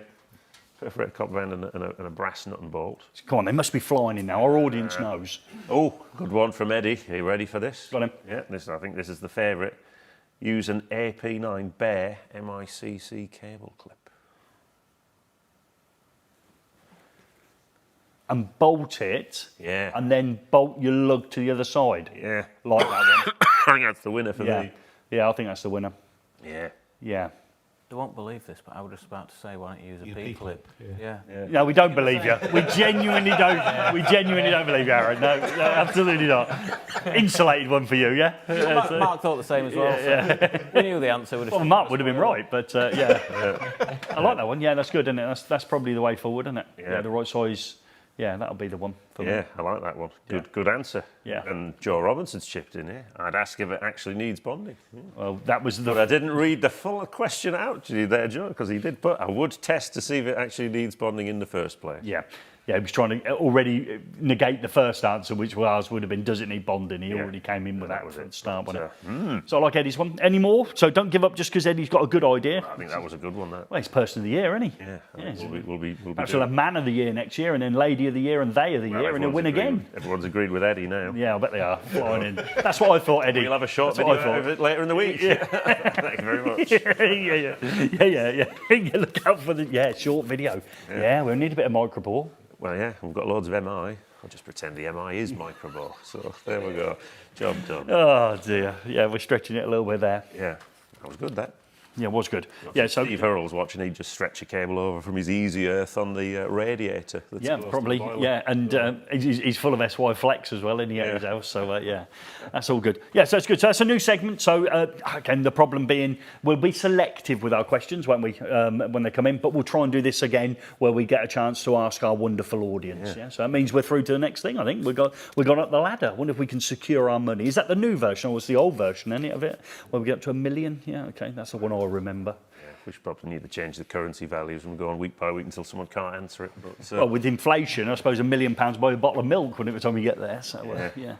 perforated copper end and a brass nut and bolt. Come on, they must be flying in now. Our audience knows. Oh, good one from Eddie. Are you ready for this? Got him. Yeah, I think this is the favourite. Use an AP9 bare MICC cable clip. And bolt it. Yeah. And then bolt your lug to the other side. Yeah. Like that one. I think that's the winner for Yeah. me. Yeah, I think that's the winner. Yeah. Yeah. They won't believe this, but I was just about to say, why don't you use a P-clip? Yeah. No, we don't believe you. We genuinely don't. We genuinely don't believe you, Aaron. No, absolutely not. Insulated one for you, yeah. Mark thought the same as well. So we knew the answer. Well, Mark would have been right, but yeah. I like that one. Yeah, that's good, isn't it? That's probably the way forward, isn't it? Yeah. The right size. Yeah, that'll be the one for me. Yeah, I like that one. Good answer. Yeah. And Joe Robinson's chipped in here. I'd ask if it actually needs bonding. Well, that was the. But I didn't read the full question out to you there, Joe, because he did put, I would test to see if it actually needs bonding in the first place. Yeah. Yeah, he was trying to already negate the first answer, which ours would have been, does it need bonding? He already came in with that at the start, wasn't it? So I like Eddie's one. Any more? So don't give up just because Eddie's got a good idea. I think that was a good one, that. Well, he's Person of the Year, isn't he? Yeah, we'll be Perhaps we'll have Man of the Year next year, and then Lady of the Year, and They of the Year, and he'll win again. Everyone's agreed with Eddie now. Yeah, I bet they are. Flying in. That's what I thought, Eddie. We'll have a short That's video of it later in the week. Yeah. Thank you very much. Yeah. Look out for the short video. Yeah, we need a bit of microbore. Well, yeah, we've got loads of MI. I'll just pretend the MI is microbore. So there we go. Job done. Oh dear. Yeah, we're stretching it a little bit there. Yeah, that was good, that. Yeah, it was good. Yeah, so Steve Hurrell's watching, he'd just stretch a cable over from his Easy Earth on the radiator. That's yeah, close to probably. the boiler. Yeah, and he's full of SY Flex as well in his house. So yeah, that's all good. Yeah, so it's good. So that's a new segment. So again, the problem being we'll be selective with our questions when they come in, but we'll try and do this again where we get a chance to ask our wonderful audience. Yeah. So that means we're through to the next thing. I think we've gone up the ladder. I wonder if we can secure our money. Is that the new version or was the old version? Any of it? Where we get up to $1 million? Yeah, okay, that's the one I remember. We should probably need to change the currency values and go on week by week until someone can't answer it. But, well, with inflation, I suppose £1 million buy a bottle of milk wouldn't it, by the time we get there. So, yeah.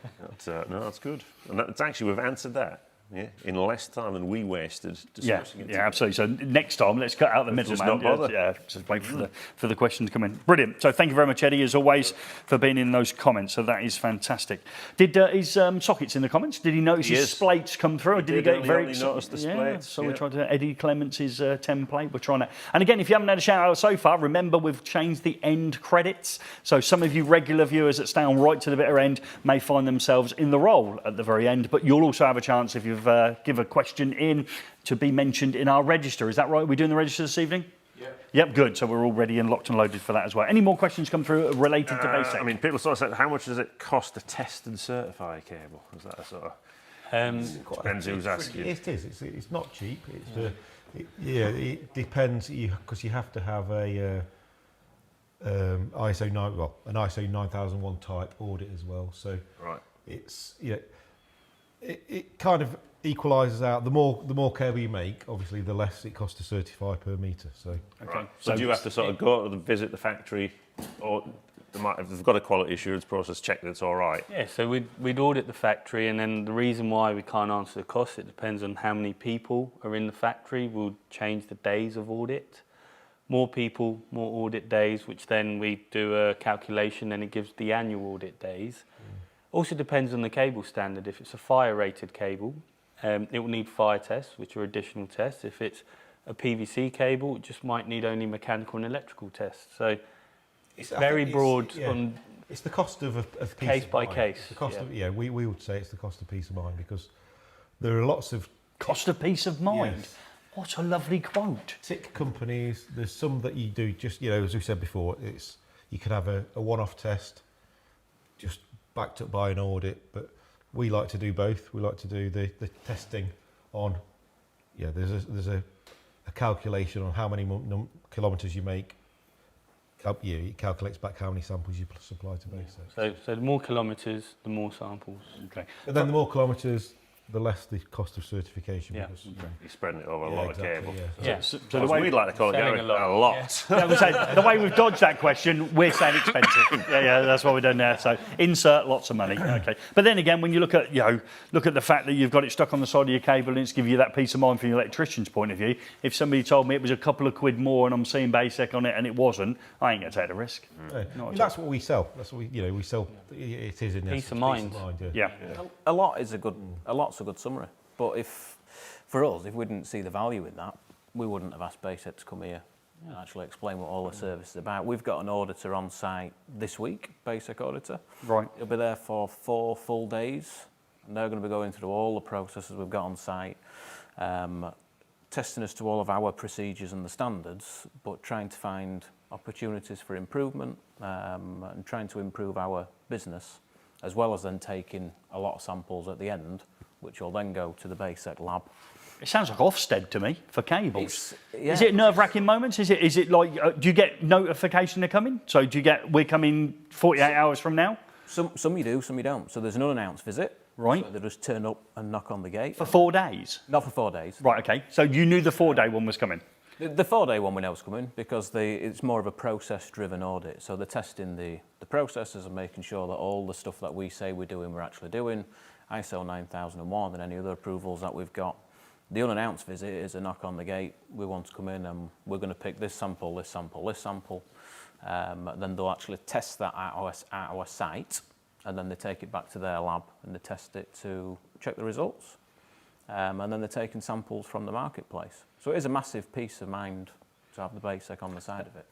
That's good. And that's actually, we've answered that. Yeah, in less time than we wasted discussing it. Yeah, absolutely. So next time, let's cut out the middleman. Just not bother. Yeah, just wait for the questions to come in. Brilliant. So thank you very much, Eddie, as always, for being in those comments. So that is fantastic. Did his sockets in the comments? Did he notice his splates come through? Or did he get very notice the splates? So we tried to Eddie Clements' template. We're trying to. And again, if you haven't had a shout out so far, remember we've changed the end credits. So some of you regular viewers that stay on right to the bitter end may find themselves in the role at the very end. But you'll also have a chance if you've give a question in to be mentioned in our register. Is that right? Are we doing the register this evening? Yep, good. So we're all ready and locked and loaded for that as well. Any more questions come through related to BASEC? I mean, people sort of said, how much does it cost to test and certify a cable? Is that a sort of... depends who's asking. It is. It's not cheap. It depends because you have to have a an ISO 9001 type audit as well. So it's it kind of equalises out. The more cable you make, obviously, the less it costs to certify per metre. So So do you have to sort of go to visit the factory, or if they've got a quality assurance process, check that it's all right? Yeah, so we'd audit the factory, and then the reason why we can't answer the cost, it depends on how many people are in the factory. We'll change the days of audit. More people, more audit days, which then we do a calculation and it gives the annual audit days. Also depends on the cable standard. If it's a fire-rated cable, it will need fire tests, which are additional tests. If it's a PVC cable, it just might need only mechanical and electrical tests. So it's very broad. It's the cost of peace case of by mind. case. The cost of we would say it's the cost of peace of mind because there are lots of cost of peace of mind. Yes. What a lovely quote. TIC companies. There's some that you do just as we said before. You could have a one-off test, just backed up by an audit, but we like to do both. We like to do the testing on, there's a calculation on how many kilometres you make. It calculates back how many samples you supply to BASEC. So the more kilometres, the more samples. Okay. And then the more kilometres, the less the cost of certification. Yeah. Because, You're spreading it over a yeah, lot exactly, of cable. yeah. Yeah. So the way we'd like to call it, Selling Gary, a lot. a lot. Yeah, we say, the way we've dodged that question, we're saying expensive. Yeah, that's what we're doing there. So insert lots of money. Okay, but then again, when you look at the fact that you've got it stuck on the side of your cable and it's giving you that peace of mind from the electrician's point of view. If somebody told me it was a couple of quid more and I'm seeing BASEC on it and it wasn't, I ain't going to take the risk. Yeah. I mean, that's what we sell. That's what we sell. It is in Peace essence, of mind. Yeah. A lot's a good summary. But for us, if we didn't see the value in that, we wouldn't have asked BASEC to come here and actually explain what all the service is about. We've got an auditor on site this week, BASEC auditor. Right. He'll be there for 4 full days, and they're going to be going through all the processes we've got on site, testing us to all of our procedures and the standards, but trying to find opportunities for improvement and trying to improve our business, as well as then taking a lot of samples at the end, which will then go to the BASEC lab. It sounds like Ofsted to me for cables. Yeah. Is it nerve-wracking moments? Is it like, do you get notification they're coming? So we're coming 48 hours from now? Some you do, some you don't. So there's an unannounced visit. Right. So they just turn up and knock on the gate. For 4 days? Not for 4 days. Right, okay. So you knew the 4-day one was coming? The 4-day one we know is coming because it's more of a process-driven audit. So they're testing the processes and making sure that all the stuff that we say we're doing, we're actually doing. ISO 9001 and any other approvals that we've got. The unannounced visit is a knock on the gate. We want to come in and we're going to pick this sample, this sample, this sample. Then they'll actually test that at our site, and then they take it back to their lab and they test it to check the results. And then they're taking samples from the marketplace. So it is a massive peace of mind to have the BASEC on the side of it.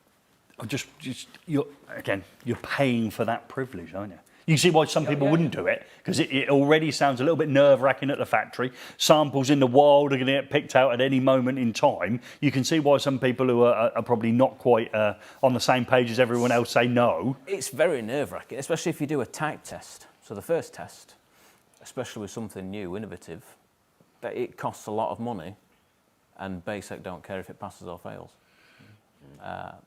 You're paying for that privilege, aren't you? You see why some people wouldn't do it, because it already sounds a little bit nerve-wracking at the factory. Samples in the wild are going to get picked out at any moment in time. You can see why some people who are probably not quite on the same page as everyone else say no. It's very nerve-wracking, especially if you do a type test. So the first test, especially with something new, innovative, that it costs a lot of money, and BASEC don't care if it passes or fails,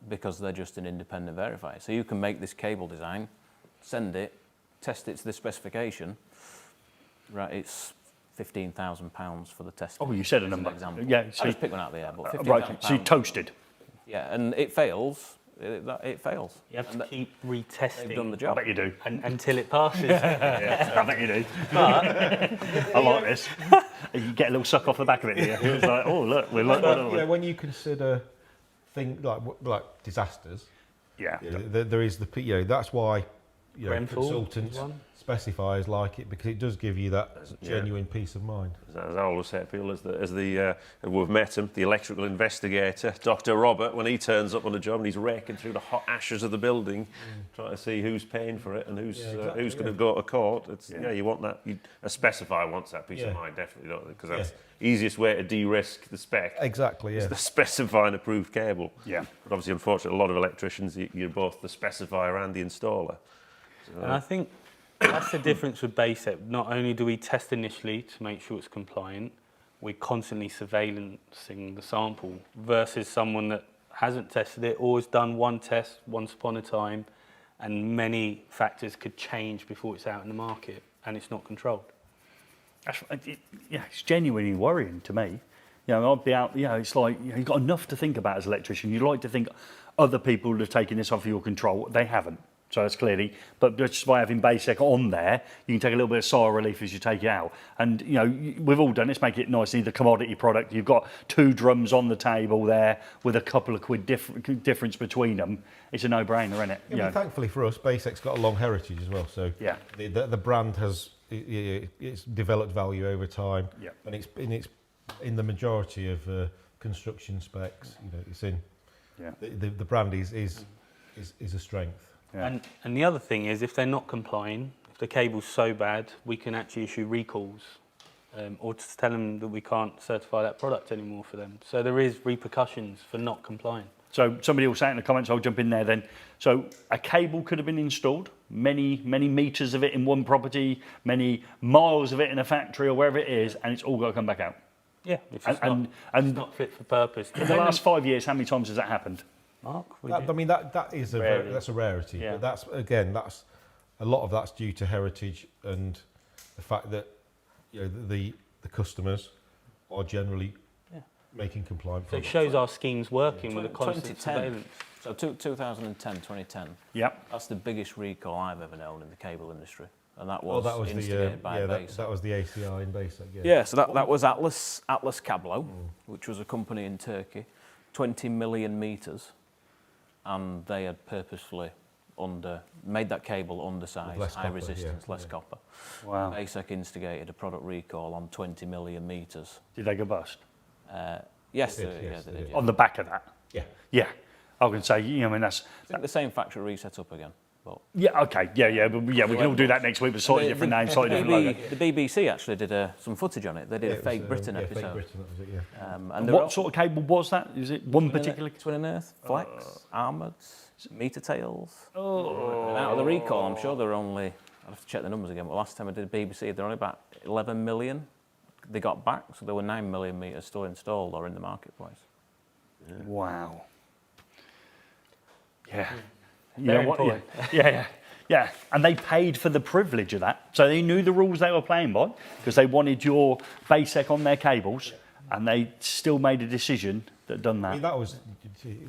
because they're just an independent verifier. So you can make this cable design, send it, test it to the specification. Right, it's £15,000 for the test. Oh, you said a number. Yeah, I just picked one out of the air, but £15,000. right, so you toasted. Yeah, and it fails. It fails. You have to keep retesting. They've done the I job. bet you do. Until it passes. Yeah, I bet you do. But I like this. You get a little suck off the back of it here. It's like, oh, look, we're like, when you consider things like disasters, yeah. there is that's why Grenfell consultants, specifiers like it, because it does give you that genuine peace of mind. As I always say to people, we've met him, the electrical investigator, Dr. Robert, when he turns up on a job and he's raking through the hot ashes of the building, trying to see who's paying for it and who's going to go to court. You want that. A specifier wants that peace of mind, definitely, don't they? Because that's the easiest way to de-risk the spec. Exactly. Is the specifying approved cable. Yeah. But obviously, unfortunately, a lot of electricians, you're both the specifier and the installer. So, and I think that's the difference with BASEC. Not only do we test initially to make sure it's compliant, we're constantly surveillancing the sample versus someone that hasn't tested it or has done one test once upon a time, and many factors could change before it's out in the market and it's not controlled. It's genuinely worrying to me. I'd be out, it's like, you've got enough to think about as an electrician. You'd like to think other people would have taken this off of your control. They haven't. So that's clearly, but just by having BASEC on there, you can take a little bit of sigh of relief as you take it out. And we've all done this, make it nice, the commodity product. You've got 2 drums on the table there with a couple of quid difference between them. It's a no-brainer, isn't it? Yeah, but thankfully for us, BASEC's got a long heritage as well. So the brand has it's developed value over time, and it's in the majority of construction specs. It's in the brand is a strength. Yeah. And the other thing is, if they're not complying, if the cable's so bad, we can actually issue recalls or just tell them that we can't certify that product anymore for them. So there is repercussions for not complying. So somebody will say in the comments, I'll jump in there then. So a cable could have been installed, many meters of it in one property, many miles of it in a factory or wherever it is, and it's all got to come back out. Yeah, if it's not fit for purpose. In the last 5 years, how many times has that happened? Mark, that's a rarity. Yeah. But that's a lot of that's due to heritage and the fact that the customers are generally making compliant So it products. shows our scheme's working with the constant 2010. surveillance. So 2010. Yep. That's the biggest recall I've ever known in the cable industry, and that Oh, was, that was instigated by BASEC. that was the ACI in BASEC. Yeah, so that was Atlas Cablo, which was a company in Turkey, 20 million metres, and they had purposefully made that cable undersized, less high copper, resistance, yeah, less copper. Wow. BASEC instigated a product recall on 20 million metres. Did they go bust? Yes, They they did, did. yes, they did. On the back of that? Yeah. Yeah. I was going to say, I mean, that's... I think the same factory reset up again. But Yeah, okay. Yeah, we can all do that next week with slightly different names, slightly different logo. the BBC actually did some footage on it. They did Yeah, a it Fake was, Britain yeah, episode. Fake Britain, that was it, yeah. And they're all- What sort of cable was that? Is it one particular? Twin and Earth, Flex, Armoured, Meter Tails. And out of the recall, I'm sure there were only, I'd have to check the numbers again, but last time I did BBC, there were only about 11 million they got back, so there were 9 million metres still installed or in the marketplace. Wow. Yeah. You Very know what? important. Yeah. And they paid for the privilege of that. So they knew the rules they were playing by because they wanted your BASEC on their cables and they still made a decision that done I that. mean, that was,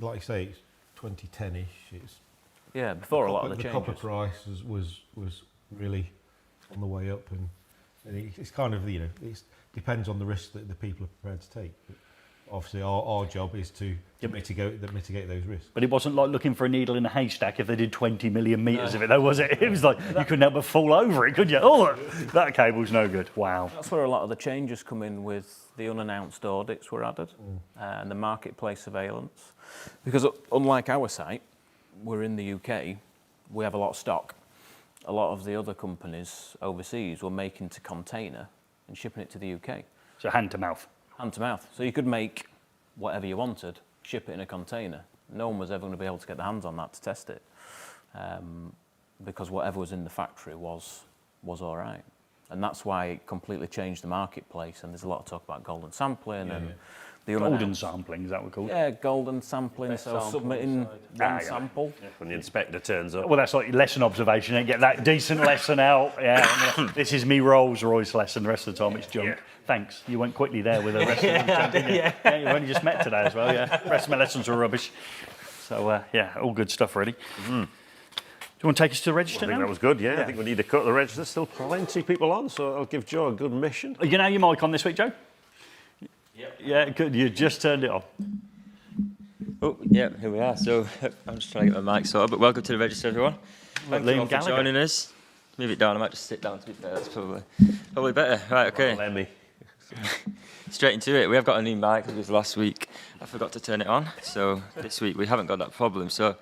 like you say, it's 2010-ish. It's Yeah, before a lot of the the changes. copper price was really on the way up, and it's kind of, it depends on the risk that the people are prepared to take. But obviously, our job is to mitigate those risks. But it wasn't like looking for a needle in a haystack if they did 20 million metres of it, though, was it? It was like you couldn't help but fall over it, could you? Oh, that cable's no good. Wow. That's where a lot of the changes come in with the unannounced audits were added and the marketplace surveillance. Because unlike our site, we're in the UK, we have a lot of stock. A lot of the other companies overseas were making to container and shipping it to the UK. So hand to mouth. Hand to mouth. So you could make whatever you wanted, ship it in a container. No one was ever going to be able to get their hands on that to test it. Because whatever was in the factory was all right. And that's why it completely changed the marketplace. And there's a lot of talk about golden sampling and the Golden unannounced. sampling, is that what we call it? Yeah, golden sampling. Best So sample submitting Ah, one yeah. sample. When the inspector turns up. Well, that's like lesson observation. You get that decent lesson out. Yeah, this is me Rolls Royce lesson. The rest of the time it's junk. Yeah. Thanks. You went quickly there with the rest of them junk, didn't you? Yeah, you've only just met today as well. Yeah, the rest of my lessons were rubbish. So all good stuff, really. Do you want to take us to the register I think now? that was good, yeah. I think we need to cut the register. There's still plenty of people on, so I'll give Joe a good mission. You know your mic on this week, Joe? Yep. Yeah, good. You just turned it on. Oh, yeah, here we are. So I'm just trying to get my mic sorted, but welcome to the register, everyone. Thank you Liam all for Gallagher. joining us. Move it down. I might just sit down, to be fair. That's probably better. Right, okay. Well, Emmy. Straight into it. We have got a new mic because last week I forgot to turn it on. So this week we haven't got that problem. So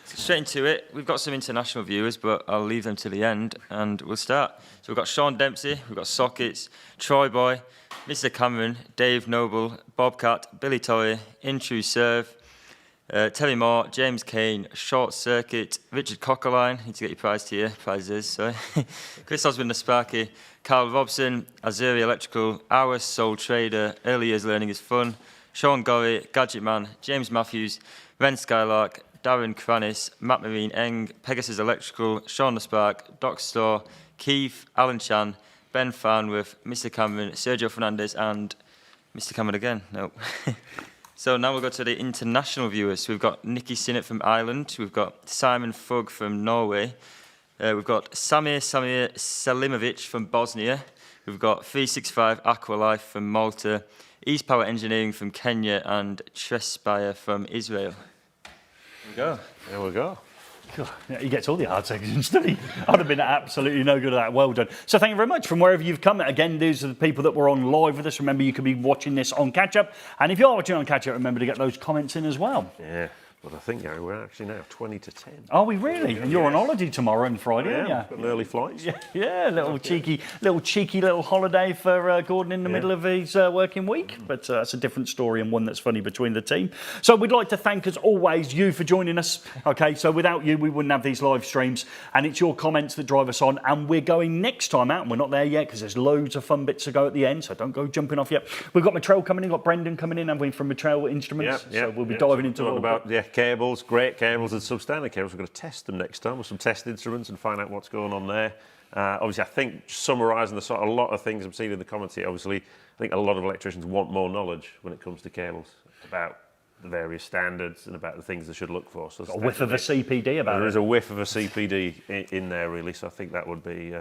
straight into it. We've got some international viewers, but I'll leave them to the end and we'll start. So we've got Sean Dempsey, we've got Sockets, Troy Boy, Mr. Cameron, Dave Noble, Bobcat, Billy Toy, In True Serve, Terry Moore, James Kane, Short Circuit, Richard Cockerline, need to get your prize to you, prizes, sorry. Chris Osmond the Sparky, Carl Robson, Azuri Electrical, Our Soul Trader, Early Years Learning is Fun, Sean Gorry, Gadget Man, James Matthews, Ren Skylark, Darren Cranis, Matt Marine Eng, Pegasus Electrical, Sean the Spark, Doc Store, Keith, Alan Chan, Ben Farnworth, Mr. Cameron, Sergio Fernandez, and Mr. Cameron again. Nope. So now we'll go to the international viewers. So we've got Nikki Sinnott from Ireland. We've got Simon Fugg from Norway. We've got Samir Selimovic from Bosnia. We've got 365 Aqualife from Malta. East Power Engineering from Kenya. And Trespire from Israel. There we go. There we go. God, he gets all the hard sections, doesn't he? I'd have been absolutely no good at that. Well done. So thank you very much from wherever you've come. Again, these are the people that were on live with us. Remember, you could be watching this on catch-up. And if you're watching on catch-up, remember to get those comments in as well. Yeah, but I think Gary, we're actually now 20 to 10. Are we really? And you're on holiday tomorrow and Friday, aren't you? Got an early flights. Yeah, little cheeky little holiday for Gordon in the middle of his working week. But that's a different story and one that's funny between the team. So we'd like to thank, as always, you for joining us. Okay, so without you, we wouldn't have these live streams. And it's your comments that drive us on. And we're going next time out, and we're not there yet because there's loads of fun bits to go at the end. So don't go jumping off yet. We've got Matrell coming in, got Brendan coming in, and we from Matrell Instruments. So we'll be diving into talking about cables, great cables and substandard cables. We're going to test them next time with some test instruments and find out what's going on there. Obviously, I think summarising a lot of things I'm seeing in the comments here, obviously, I think a lot of electricians want more knowledge when it comes to cables about the various standards and about the things they should look for. So a whiff of a CPD about it. There is a whiff of a CPD in there, really. So I think that would be,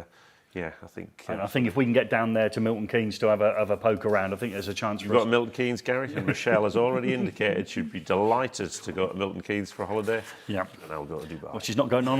yeah, I think. And I think if we can get down there to Milton Keynes to have a poke around, I think there's a chance. You've got Milton Keynes, Gary, and Michelle has already indicated she'd be delighted to go to Milton Keynes for a holiday. Yeah. And I'll go to Dubai. Well, she's not going on.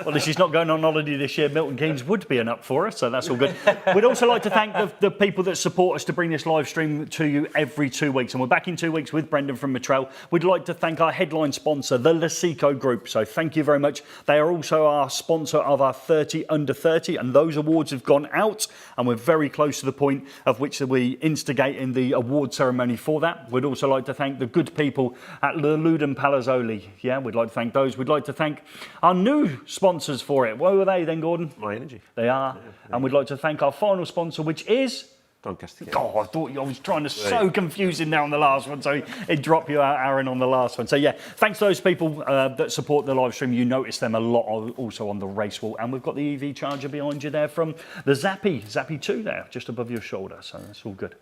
Well, if she's not going on holiday this year, Milton Keynes would be an up for us, so that's all good. We'd also like to thank the people that support us to bring this live stream to you every 2 weeks, and we're back in 2 weeks with Brendan from Matrel. We'd like to thank our headline sponsor, the Lasico Group. So thank you very much. They are also our sponsor of our 30 Under 30, and those awards have gone out, and we're very close to the point of which we instigating the award ceremony for that. We'd also like to thank the good people at the Ludum Palazzoli. Yeah, we'd like to thank those. We'd like to thank our new sponsors for it. What were they then, Gordon? My Energy. They are. Yeah. And we'd like to thank our final sponsor, which is Doncaster Cables. Oh, I thought I was trying to so confuse him now on the last one, so it dropped you out, Aaron, on the last one. So yeah, thanks to those people that support the live stream. You notice them a lot also on the race wall, and we've got the EV charger behind you there from the Zappy 2 there, just above your shoulder. So that's all good.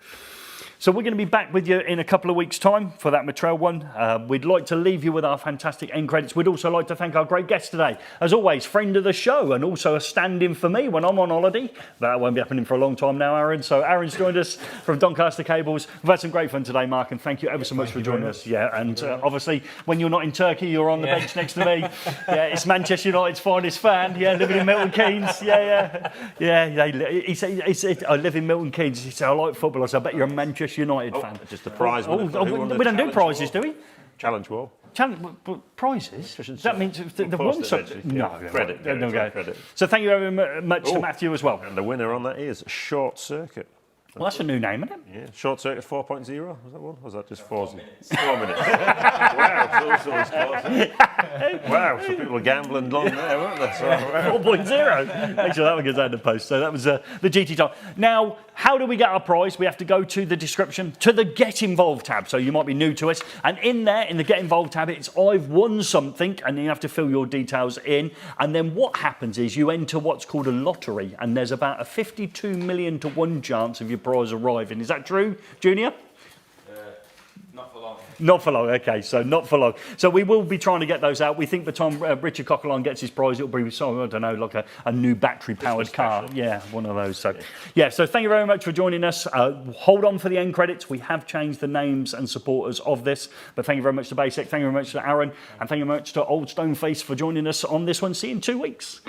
So we're going to be back with you in a couple of weeks' time for that Matrel one. We'd like to leave you with our fantastic end credits. We'd also like to thank our great guest today. As always, friend of the show and also a stand-in for me when I'm on holiday. That won't be happening for a long time now, Aaron. So Aaron's joined us from Doncaster Cables. We've had some great fun today, Mark, and thank you ever so much for joining us. Yeah, and obviously, when you're not in Turkey, you're on the bench next to me. Yeah, it's Manchester United's finest fan. Yeah, living in Milton Keynes. Yeah. He said, I live in Milton Keynes. He said, I like football. I said, I bet you're a Manchester United fan. Just a prize. We don't do prizes, do we? Challenge wall. Prizes? That means they've won something. No, credit. Credit. So thank you very much to Matthew as well. And the winner on that is Short Circuit. Well, that's a new name, isn't it? Yeah, Short Circuit 4.0, was that one? Or was that just 4 minutes? 4 minutes. Wow, so people were gambling long there, weren't they? So, wow. 4.0. Make sure that one goes out in the post. So that was the GT time. Now, how do we get our prize? We have to go to the description, to the Get Involved tab. So you might be new to us. And in there, in the Get Involved tab, it's I've won something, and you have to fill your details in. And then what happens is you enter what's called a lottery, and there's about a 52 million to 1 chance of your prize arriving. Is that true, Junior? Not for long. Not for long, okay, so not for long. So we will be trying to get those out. We think by the time Richard Coquelin gets his prize, it'll be, I don't know, like a new battery-powered car. Yeah, one of those. So, yeah, so thank you very much for joining us. Hold on for the end credits. We have changed the names and supporters of this, but thank you very much to BASEC, thank you very much to Aaron, and thank you very much to Old Stoneface for joining us on this one. See you in 2 weeks.